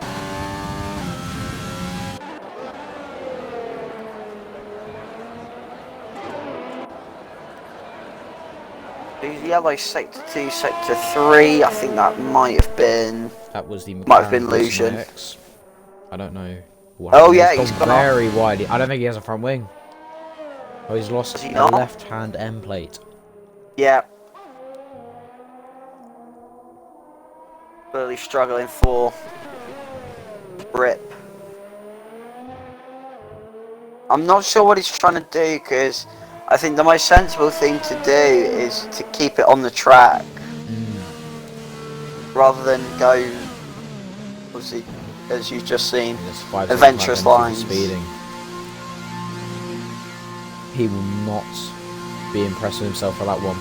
Yellow sector 2, sector 3. I think that might have been. That was the Lucian. I don't know. Oh yeah, he's gone very wide. I don't think he has a front wing. Oh, he's lost a left-hand end plate. Yeah. Really struggling for grip. I'm not sure what he's trying to do, because I think the most sensible thing to do is to keep it on the track rather than go, obviously, as you've just seen, adventurous lines. Speeding. He will not be impressed with himself for that one.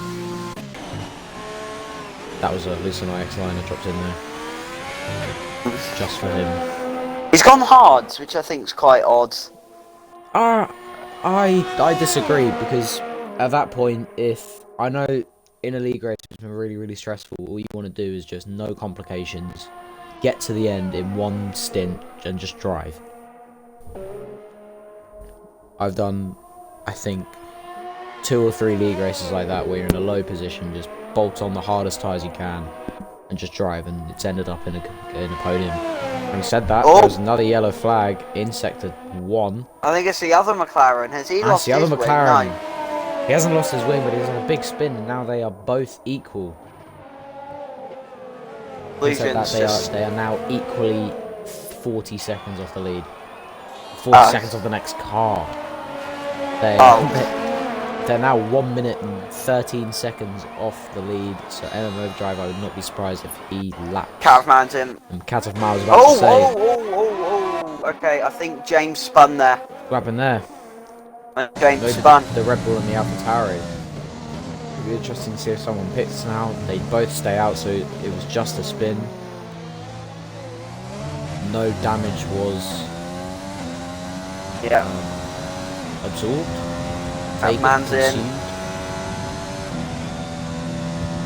That was a Lucien IX line I dropped in there. Just for him. He's gone hard, which I think is quite odd. I disagree, because at that point, if I know in a league race it's been really, really stressful, all you want to do is just no complications, get to the end in one stint and just drive. I've done, I think, 2 or 3 league races like that where you're in a low position, just bolt on the hardest tyres you can and just drive, and it's ended up in a podium. Having said that, there was another yellow flag in sector 1. I think it's the other McLaren. Has he lost his wing? McLaren. No. He hasn't lost his wing, but he's on a big spin, and now they are both equal. They are now equally 40 seconds off the lead. 40 seconds off the next car. They're now 1 minute and 13 seconds off the lead, so Emma Overdrive, I would not be surprised if he laps. Catafman's in. And Catafman was about to say. Okay, I think James spun there. What happened there? James spun. The Red Bull and the AlphaTauri. It'll be interesting to see if someone pits now. They both stay out, so it was just a spin. No damage was absorbed. Man's in.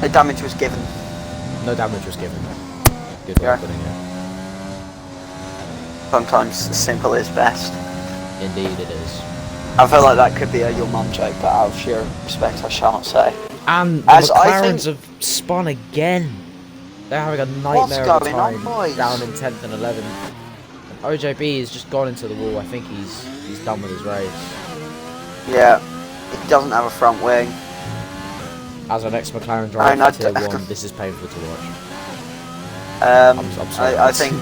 No damage was given. No damage was given. Good way of putting it. Sometimes simple is best. Indeed it is. I feel like that could be a your mum joke, but out of sheer respect I shan't say. And the McLarens have spun again. They're having a nightmare of a time, down in 10th and 11th. And OJB has just gone into the wall. I think he's done with his race. Yeah, he doesn't have a front wing. As an ex-McLaren driver for Tier 1, this is painful to watch. I'm sorry. I think,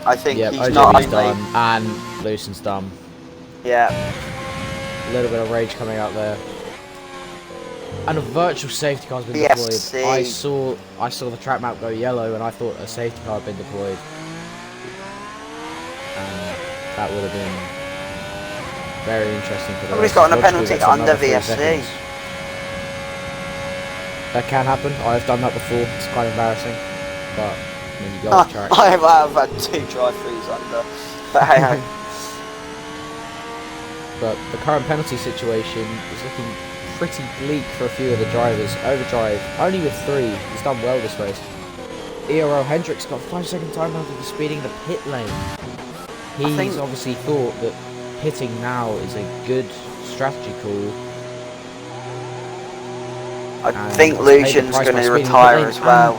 I think he's OJB's not only done, and Lucian's done. Yeah. A little bit of rage coming out there. And a virtual safety car's been deployed. I saw the track map go yellow, and I thought a safety car had been deployed. And that would have been very interesting for the Somebody's gotten a penalty under VSC. That can happen. I've done that before. It's quite embarrassing. But when you go off track. I have had 2 drive-throughs under. But hey. But the current penalty situation is looking pretty bleak for a few of the drivers. Overdrive, only with 3, he's done well this race. ERL Hendricks got 5-second time penalty for speeding the pit lane. He's obviously thought that pitting now is a good strategy call. I think Lucian's going to retire as well.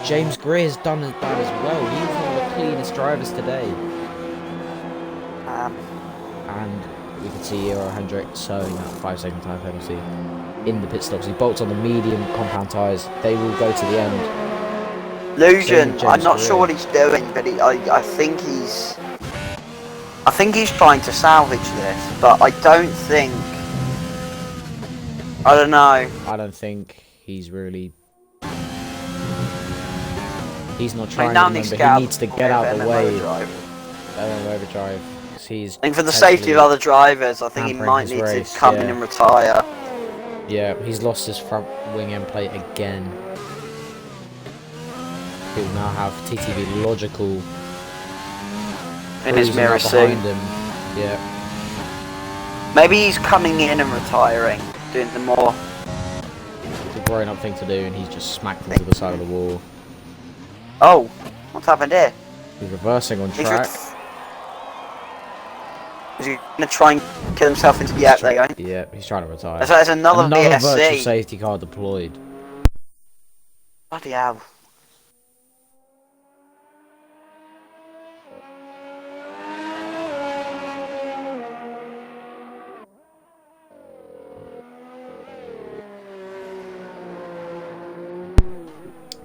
James Greer's done as bad as well. He's one of the cleanest drivers today. And we can see ERL Hendricks showing that 5-second time penalty in the pit stops. He bolts on the medium compound tyres. They will go to the end. Lucian, I'm not sure what he's doing, but I think he's trying to salvage this, but I don't think. I don't know. I don't think he's really. He's not trying to remember. He needs to get out of the way. Overdrive. He's. I think for the safety of other drivers, I think he might need to come in and retire. Yeah, he's lost his front wing end plate again. He'll now have TTV Logical in his mirror seat. Yeah. Maybe he's coming in and retiring, doing the more. It's a grown-up thing to do, and he's just smacked into the side of the wall. Oh, what's happened here? He's reversing on track. Is he gonna try and kill himself into? Yeah, there you go. Yeah, he's trying to retire. So there's another VSC. Virtual safety car deployed. Bloody hell.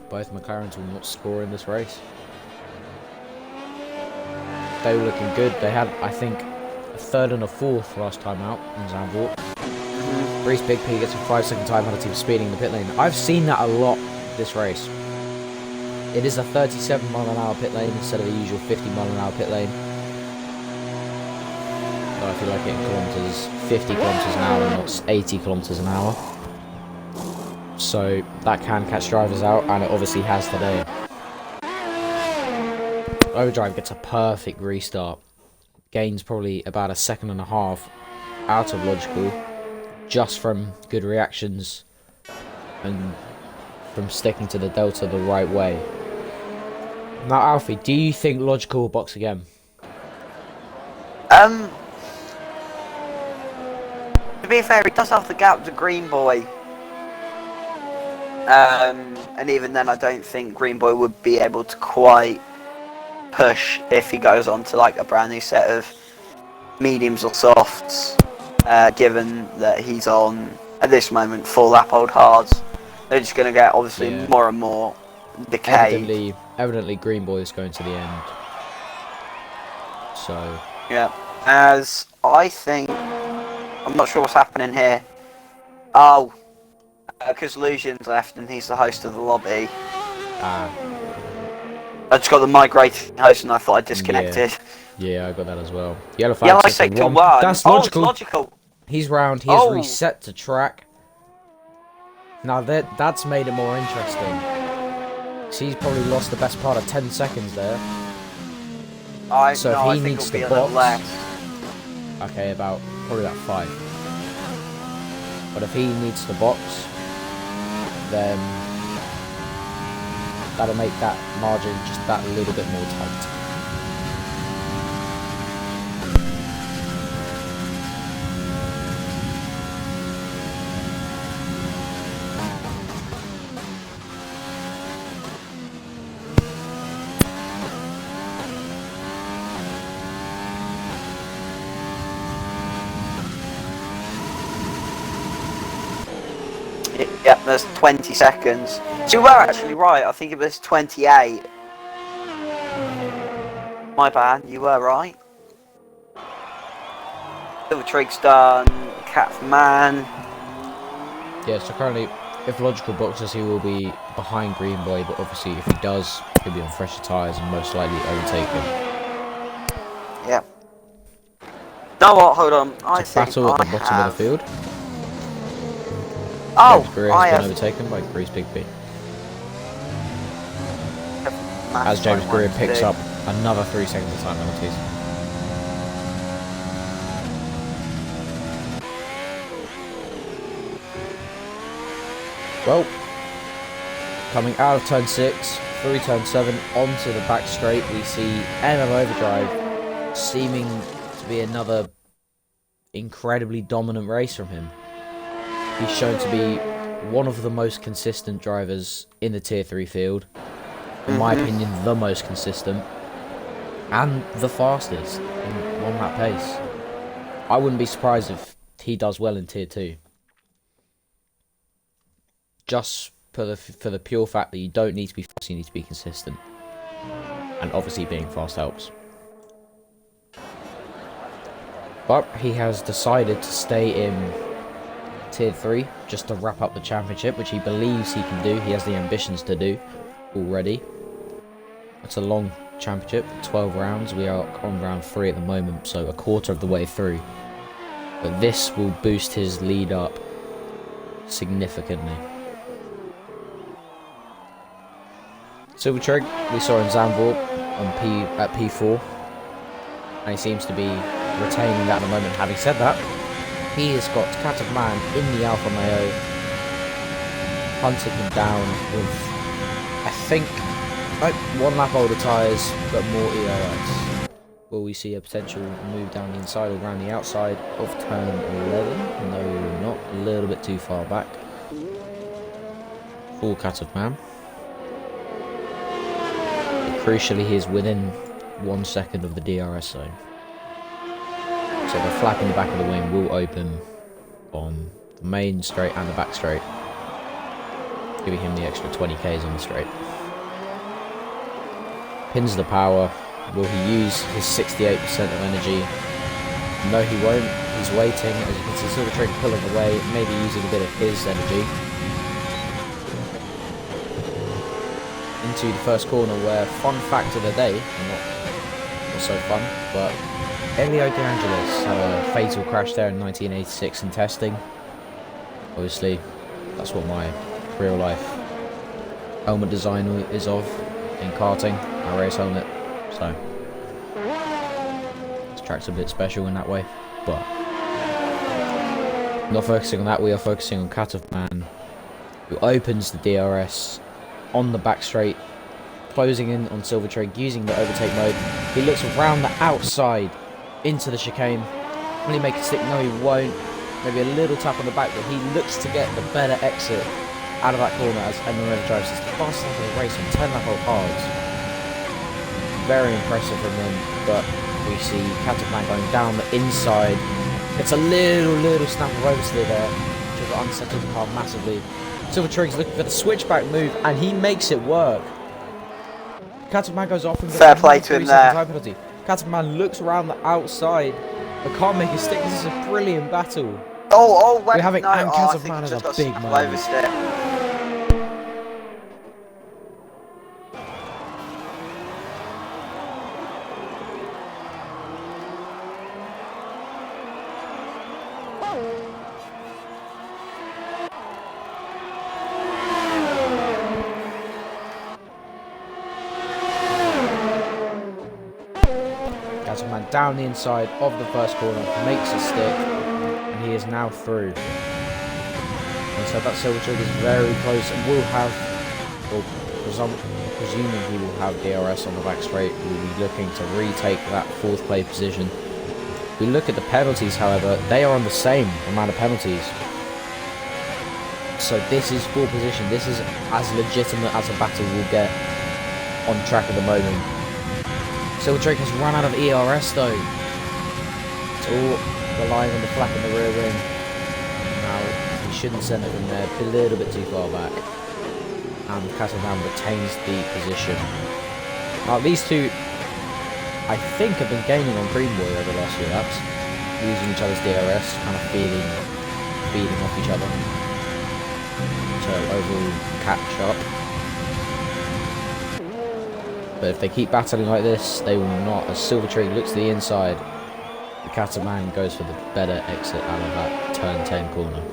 Both McLarens will not score in this race. They were looking good. They had, I think, a third and a fourth last time out in Zandvoort. Reese Big P gets a 5-second time penalty for speeding in the pit lane. I've seen that a lot this race. It is a 37-mile-an-hour pit lane instead of the usual 50-mile-an-hour pit lane. So I feel like it in kilometers, 50 kilometers an hour and not 80 kilometers an hour. So that can catch drivers out, and it obviously has today. Overdrive gets a perfect restart. Gains probably about a second and a half out of Logical, just from good reactions and from sticking to the delta the right way. Now, Alfie, do you think Logical will box again? To be fair, he does have the gap to Green Boy. And even then, I don't think Green Boy would be able to quite push if he goes on to like a brand new set of mediums or softs, given that he's on at this moment full lap old hards. They're just going to get obviously more and more decay. Evidently Green Boy is going to the end. So yeah, as I think, I'm not sure what's happening here. Oh, because Lucian's left and he's the host of the lobby. I just got the migrating host and I thought I disconnected. Yeah, I got that as well. Yellow flag sector 1. That's Logical. It's Logical. He's round. He has reset to track. Now that's made it more interesting. So he's probably lost the best part of 10 seconds there. I think he needs to box. Okay, probably about 5. But if he needs to box, then that'll make that margin just that little bit more tight. Yep, there's 20 seconds. So you were actually right, I think it was 28. My bad, you were right. Silver Trig's done, Cat Man. Yeah, so currently, if Logical boxes, he will be behind Green Boy, but obviously if he does, he'll be on fresher tyres and most likely overtake him. Yep. Know what, hold on, It's a battle at the bottom of the field. Oh, James Greer has been overtaken by Grease Big B. As James Greer picks up another 3 seconds of time penalties. Well, coming out of turn 6, through turn 7, onto the back straight, we see MM Overdrive seeming to be another incredibly dominant race from him. He's shown to be one of the most consistent drivers in the Tier 3 field. In my opinion, the most consistent. And the fastest in one-lap pace. I wouldn't be surprised if he does well in Tier 2. Just for the pure fact that you don't need to be fast, you need to be consistent. and obviously being fast helps. But he has decided to stay in Tier 3 just to wrap up the championship, which he believes he can do. He has the ambitions to do already. It's a long championship, 12 rounds. We are on round 3 at the moment, so a quarter of the way through. But this will boost his lead up significantly. Silver Trig, we saw in Zandvoort at P4, and he seems to be retaining that at the moment. Having said that, he has got Cat of Man in the Alfa Romeo, hunting him down with, I think, like 1 lap older tyres, but more ERS. Will we see a potential move down the inside or around the outside of turn 11? No, not. A little bit too far back. Full Cat of Man. Crucially, he is within 1 second of the DRS zone. So the flap in the back of the wing will open on the main straight and the back straight, giving him the extra 20 k's on the straight. Pins the power. Will he use his 68% of energy? No, he won't. He's waiting. As you can see, Silver Trig pulling away, maybe using a bit of his energy. Into the first corner where, fun fact of the day, not so fun, but Elio De Angelis had a fatal crash there in 1986 in testing. Obviously, that's what my real life helmet design is of in karting, my race helmet. So this track's a bit special in that way, but not focusing on that. We are focusing on Cat of Man, who opens the DRS on the back straight, closing in on Silver Trig using the overtake mode. He looks around the outside into the chicane. Will he make a stick? No, he won't. Maybe a little tap on the back, but he looks to get the better exit out of that corner as MMA drives his fastest lap of the race on 10 lap old hards. Very impressive from them, but we see Cat of Man going down the inside. It's a little snap of oversteer there, which will unsettle the car massively. Silver Trig's looking for the switchback move, and he makes it work. Cat of Man goes off and gets fair play to him there. Time penalty. Cat of Man looks around the outside, but can't make a stick. This is a brilliant battle. We're having Cat of Man as a big moment. Man down the inside of the first corner, makes a stick, and he is now through. And so that Silver Trig is very close and will have, or presuming he will have DRS on the back straight. We will be looking to retake that 4th place position. If we look at the penalties, however, they are on the same amount of penalties. So this is 4th position. This is as legitimate as a battle will get on track at the moment. Silver Trig has run out of ERS though. It's all relying on the flap in the rear wing. Now, he shouldn't send it from there, a little bit too far back. And Cat of Man retains the position. Now, these two, I think, have been gaining on Green Boy over the last few laps. Using each other's DRS, kind of feeding off each other. So, overall, catch up. But if they keep battling like this, they will not. As Silver Trig looks to the inside, the Cat of Man goes for the better exit out of that turn 10 corner.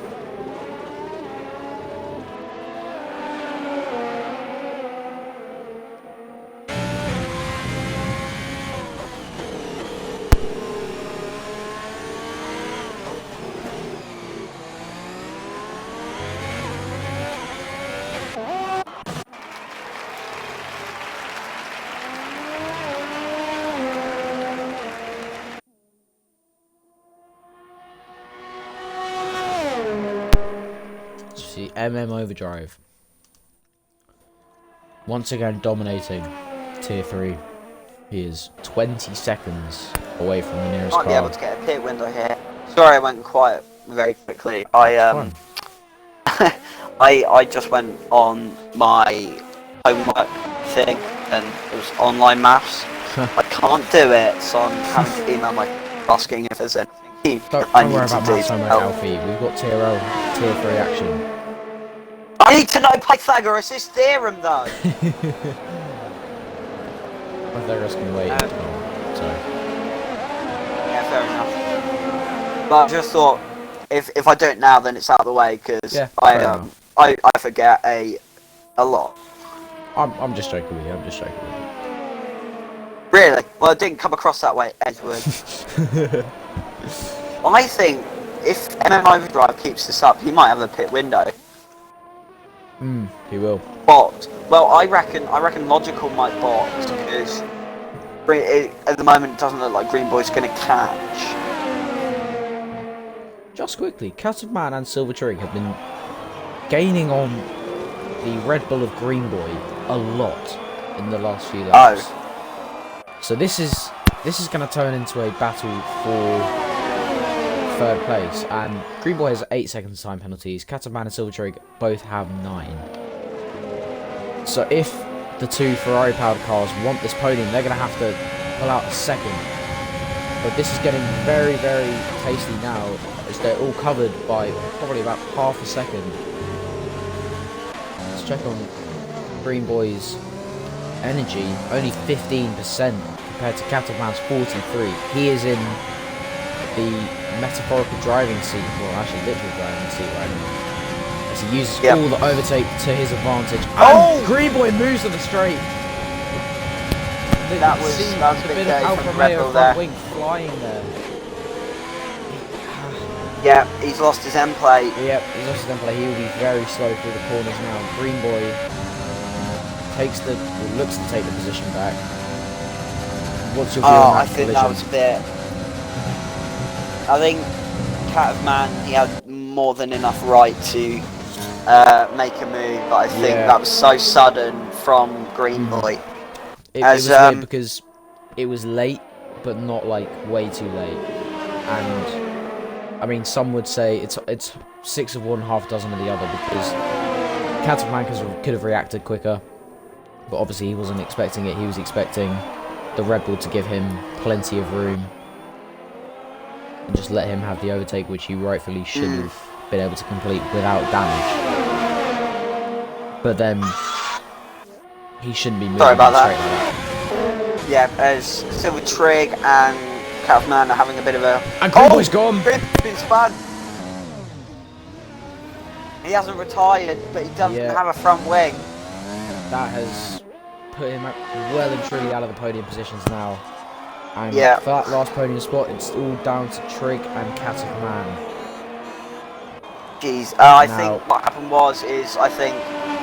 Overdrive. Once again dominating Tier 3. He is 20 seconds away from the nearest car. Might be able to get a pit window here. Sorry I went quiet very quickly. I I just went on my homework thing and it was online maths. I can't do it, so I'm having to email my asking if there's anything Don't I worry need about to do. maths so much, Alfie. We've got TRL Tier 3 action. I need to know Pythagoras' theorem, though. Pythagoras can wait. So. Yeah, fair enough. But I just thought, if I do it now, then it's out of the way, because I forget a lot. I'm just joking with you. Really? Well, it didn't come across that way, Edward. I think if MM Overdrive keeps this up, he might have a pit window. He will. Bot. Well, I reckon Logical might bot because at the moment it doesn't look like Green Boy's going to catch. Just quickly, Cat of Man and Silver Trig have been gaining on the Red Bull of Green Boy a lot in the last few laps. Oh. So this is going to turn into a battle for third place, and Green Boy has 8 seconds time penalties. Cat of Man and Silver Trig both have 9. So if the two Ferrari powered cars want this podium, they're going to have to pull out a second. But this is getting very, very tasty now, as they're all covered by probably about half a second. Let's check on Green Boy's energy, only 15% compared to Cat of Man's 43. He is in the metaphorical driving seat, well actually literal driving seat right now, as he uses all the overtake to his advantage. And Green Boy moves on the straight. That was a big bit of day Alfa from Romeo Red Bull front there. wing flying there. Yeah, he's lost his end plate. Yep, he's lost his end plate. He will be very slow through the corners now. Green Boy looks to take the position back. What's your view on that I think that was a bit. I think Cat of Man, he had more than enough right to make a move, but I think that was so sudden from Green Boy. It was weird because it was late, but not like way too late. And I mean, some would say it's 6 of one, half a dozen of the other, because Cat of Man could have reacted quicker, but obviously he wasn't expecting it. He was expecting the Red Bull to give him plenty of room and just let him have the overtake, which he rightfully should have been able to complete without damage. But then he shouldn't be moving straight like that. Yeah, as Silver Trig and Cat of Man are having a bit of a... And Green Boy's gone! Been spun! He hasn't retired, but he doesn't have a front wing. That has put him well and truly out of the podium positions now. And for that last podium spot, it's all down to Trig and Cat of Man. Jeez, I think what happened is I think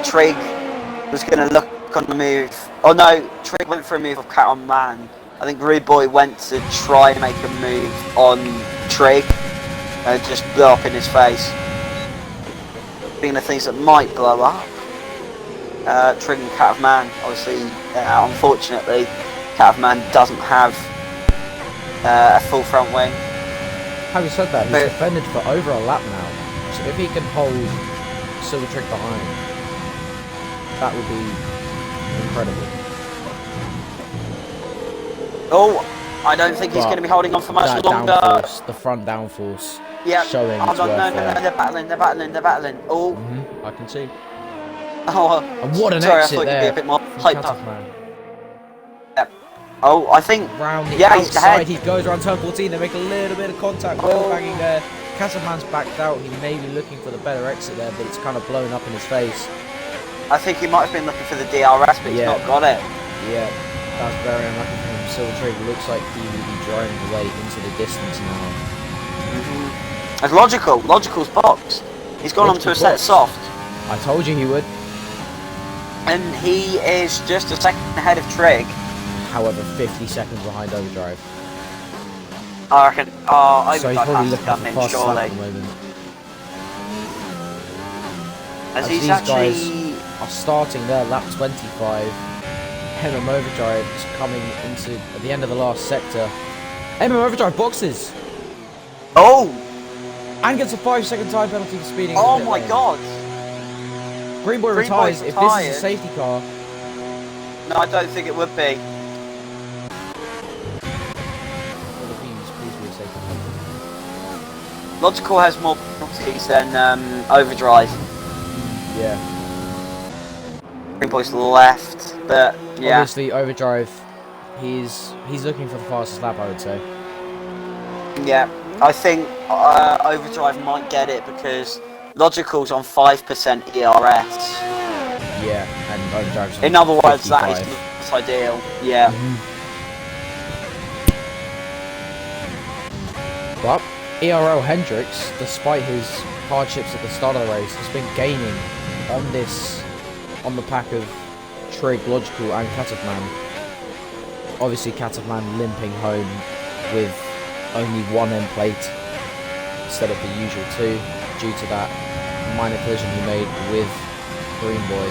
Trig was going to look on the move. Oh no, Trig went for a move of Cat on Man. I think Green Boy went to try and make a move on Trig and just blew up in his face. Being the things that might blow up. Trig and Cat of Man, obviously, unfortunately, Cat of Man doesn't have a full front wing. Having said that, he's defended for over a lap now. So if he can hold Silver Trig behind, that would be incredible. Oh, I don't think he's going to be holding on for much longer. Downforce, the front downforce, showing its worth there. No, they're battling. Oh. I can see. Oh, and what an sorry, exit I thought there. You'd be a bit more hyped up. Yep. Oh, I think round the outside he goes around turn 14. They make a little bit of contact, banging there. Cat of Man's backed out. He may be looking for the better exit there, but it's kind of blown up in his face. I think he might have been looking for the DRS, but he's not got it. Yeah, that's very unlucky for him. Silver Trig looks like he will be driving away into the distance now. It's Logical's box. He's gone on to a set soft. I told you he would. And he is just a second ahead of Trig. However, 50 seconds behind Overdrive. I reckon. Oh, so he's probably looking for fast lap at the moment. As these guys are starting their lap 25. MM Overdrive is coming into at the end of the last sector. MM Overdrive boxes. Oh! And gets a 5-second time penalty for speeding. Oh my god! Green Boy retires. If this is a safety car, No, I don't think it would be. Well, the teams, please be a safe one. Logical has more penalties than Overdrive. Yeah. Green Boy's left, but yeah. Obviously, Overdrive, he's looking for the fastest lap, I would say. Yeah, I think Overdrive might get it because Logical's on 5% ERS. Yeah, and Overdrive's on In other words, 55. that is not ideal. Yeah. But ERL Hendricks, despite his hardships at the start of the race, has been gaining on the pack of Trig, Logical and Catovman. Obviously Catovman limping home with only one end plate instead of the usual two due to that minor collision he made with Green Boy.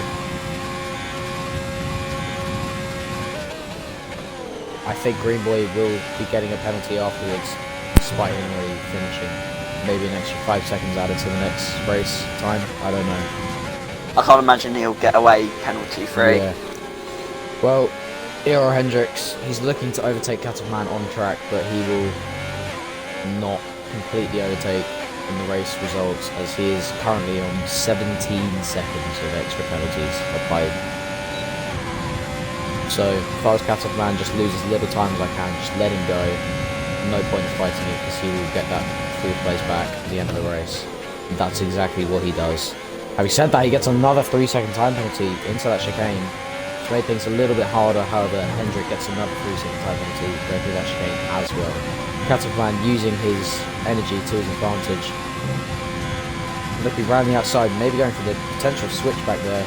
I think Green Boy will be getting a penalty afterwards, despite him already finishing. Maybe an extra 5 seconds added to the next race time. I don't know. I can't imagine he'll get away penalty free. Yeah. Well, ERL Hendricks, he's looking to overtake Catovman on track, but he will not completely overtake in the race results, as he is currently on 17 seconds of extra penalties applied. So, if I was Catovman, just lose as little time as I can, just let him go. No point in fighting it, because he will get that 4th place back at the end of the race. And that's exactly what he does. Having said that, he gets another 3-second time penalty into that chicane, which made things a little bit harder. However, Hendrick gets another 3-second time penalty going through that chicane as well. Catovman using his energy to his advantage. Looking round the outside, maybe going for the potential switchback there.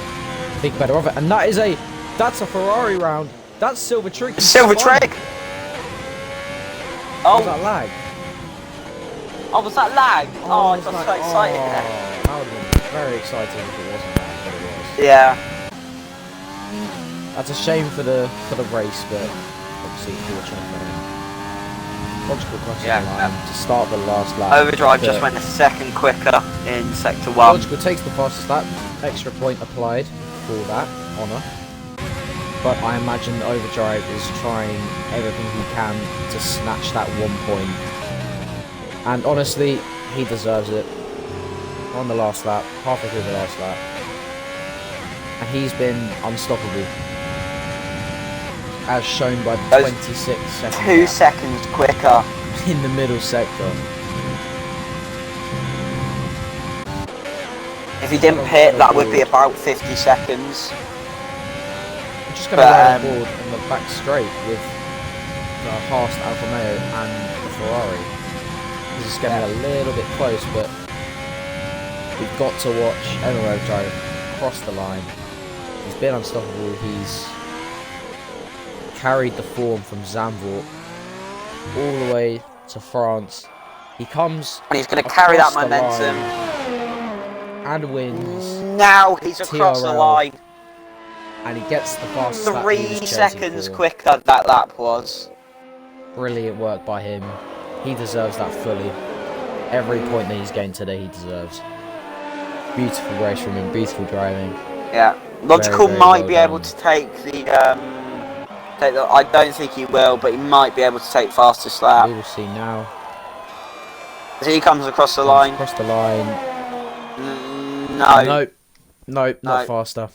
Think better of it, and that's a Ferrari round. That's Silver Trig. Silver Trig! Was that lag? Oh, was that lag? Oh, I got so excited there. That would have been very exciting if it wasn't lag, but it was. Yeah. That's a shame for the race, but obviously fortunate for him. Logical crossing the line to start the last lap. Overdrive just went a second quicker in Sector 1. Logical takes the fastest lap, extra point applied for that honour. But I imagine Overdrive is trying everything he can to snatch that 1 point. And honestly, he deserves it. On the last lap, halfway through the last lap. And he's been unstoppable. As shown by the 26 seconds. 2 seconds quicker. In the middle sector. If he didn't pit, that would be about 50 seconds. I'm just going to ride on board on the back straight with the Haas Alfa Romeo and the Ferrari. This is getting a little bit close, but we've got to watch Emma drive across the line. He's been unstoppable. He's carried the form from Zandvoort all the way to France. He comes and he's going to carry that momentum and wins. Now he's across the line. And he gets the fastest lap. 3 seconds quicker that lap was. Brilliant work by him. He deserves that fully. Every point that he's gained today, he deserves. Beautiful race from him. Beautiful driving. Yeah, Logical might be able to take the. I don't think he will, but he might be able to take fastest lap. We will see now. As he comes across the line. Across the line. No. Nope, not faster.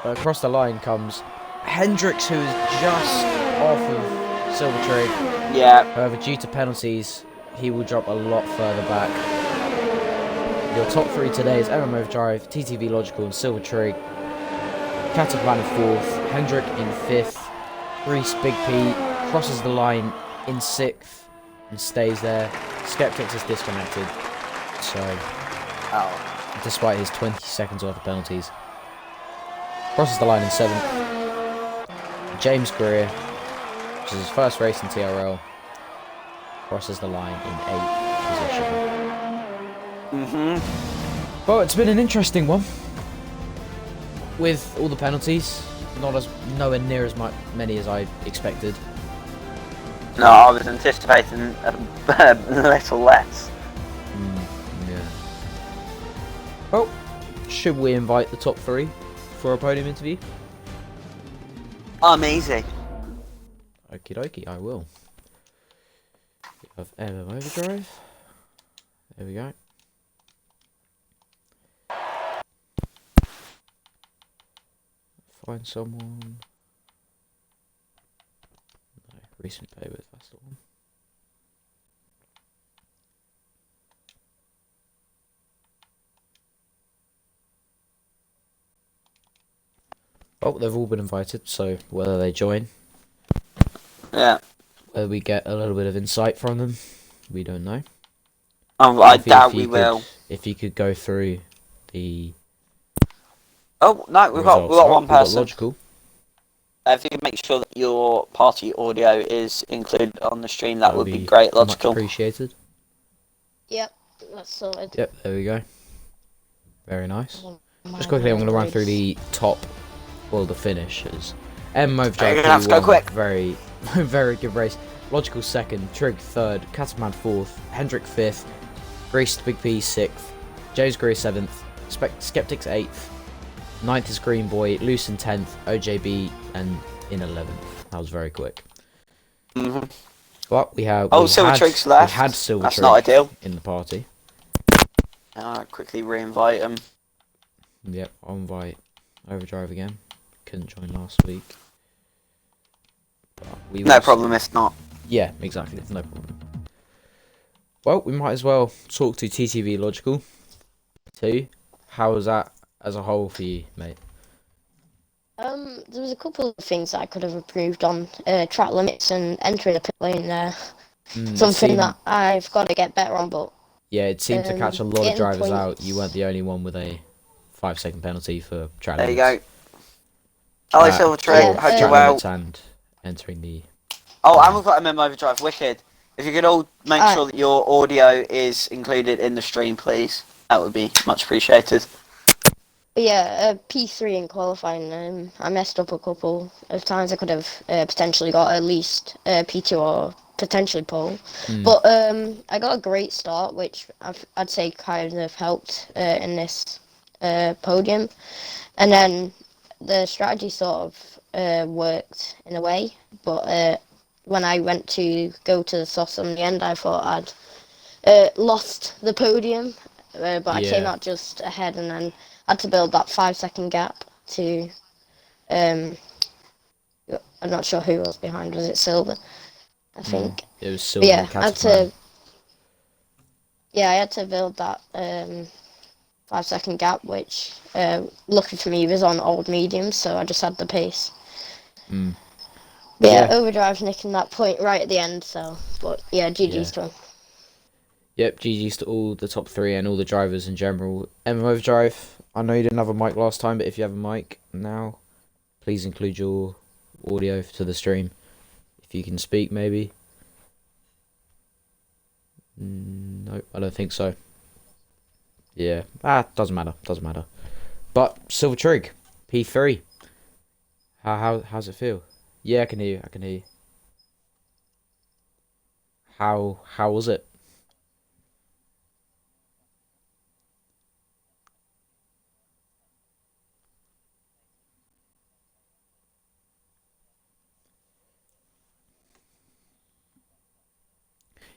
Across the line comes Hendricks, who is just off of Silver Trig. Yeah. However, due to penalties, he will drop a lot further back. Your top 3 today is MMO Drive, TTV Logical and Silver Trig. Catovman in 4th, Hendrick in 5th, Reese Big P crosses the line in 6th and stays there. Skeptics is disconnected, so despite his 20 seconds worth of penalties. Crosses the line in 7th. James Greer, which is his first race in TRL, crosses the line in 8th position. Well, it's been an interesting one. With all the penalties, nowhere near as many as I expected. No, I was anticipating a little less. Yeah. Well, should we invite the top 3 for a podium interview? Easy. Okie dokie, I will. We have MM Overdrive. There we go. Find someone. No, recent favorites, that's the one. Oh, they've all been invited, so whether they join, Yeah. whether we get a little bit of insight from them, we don't know. I doubt we will. If you could go through the Oh no, we've got results. one We've got person. Logical. If you can make sure that your party audio is included on the stream, that would be great. Much Logical. appreciated. Yep, that's sorted. Yep, there we go. Very nice. Just quickly, I'm going to run through the top, well, the finishes. Overdrive Let's go quick. Very, very good race. Logical second, Trig third, Catamount fourth, Hendrick fifth, Greased Big P sixth, James Greer seventh, Skeptics eighth, ninth is Green Boy, Loose in 10th, OJB and in 11th. That was very quick. But we have. Silver Trig's left. We had Silver That's Trig not ideal. in the party. Quickly re-invite him. Yep, I'll invite Overdrive again. Couldn't join last week. But No problem if not. Yeah, exactly. No problem. Well, we might as well talk to TTV Logical too. How was that as a whole for you, mate? There was a couple of things that I could have improved on. Track limits and entering the pit lane there. Something that I've got to get better on, but... Yeah, it seemed to catch a lot of drivers points out. You weren't the only one with a 5-second penalty for track there limits. There you go. Hello, Silver Trig. Hope you're well. And entering the... Oh, and we've got MM Overdrive. Wicked. If you could all make sure that your audio is included in the stream, please. That would be much appreciated. But yeah, P3 in qualifying, I messed up a couple of times. I could have potentially got at least P2 or potentially pole. But I got a great start, which I'd say kind of helped in this podium. And then the strategy sort of worked in a way, but when I went to go to the sauce in the end, I thought I'd lost the podium, but I came out just ahead and then had to build that 5-second gap to, I'm not sure who was behind, was it Silver? I think. It was Silver. But I had to build that 5-second gap, which, lucky for me, was on old medium, so I just had the pace. But yeah, Overdrive nicking that point right at the end, so, but yeah, GG's to him. Yep, GG's to all the top 3 and all the drivers in general. Overdrive, I know you didn't have a mic last time, but if you have a mic now, please include your audio to the stream. If you can speak, maybe. No, I don't think so. Yeah, doesn't matter. But Silver Trig, P3. How's it feel? Yeah, I can hear you. How was it?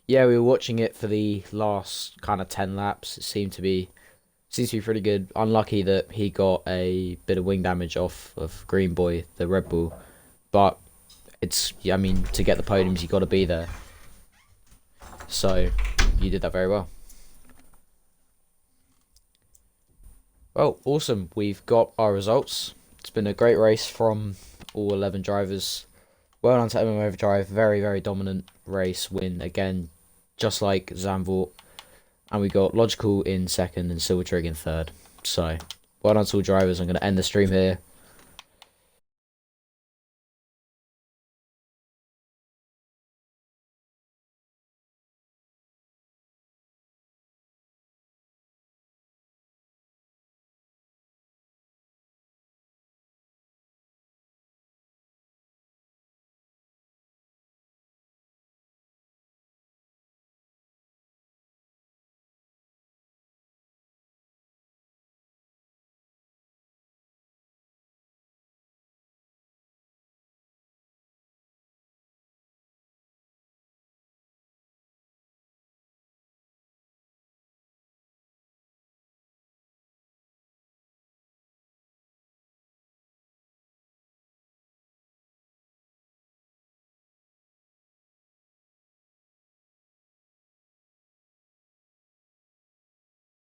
Yeah, we were watching it for the last kind of 10 laps. It seems to be pretty good. Unlucky that he got a bit of wing damage off of Green Boy, the Red Bull. But I mean, to get the podiums, you got to be there. So you did that very well. Well, awesome. We've got our results. It's been a great race from all 11 drivers. Well done to MM Overdrive. Very, very dominant race win again, just like Zandvoort. And we got Logical in second and Silver Trig in third. So, well done to all drivers. I'm going to end the stream here.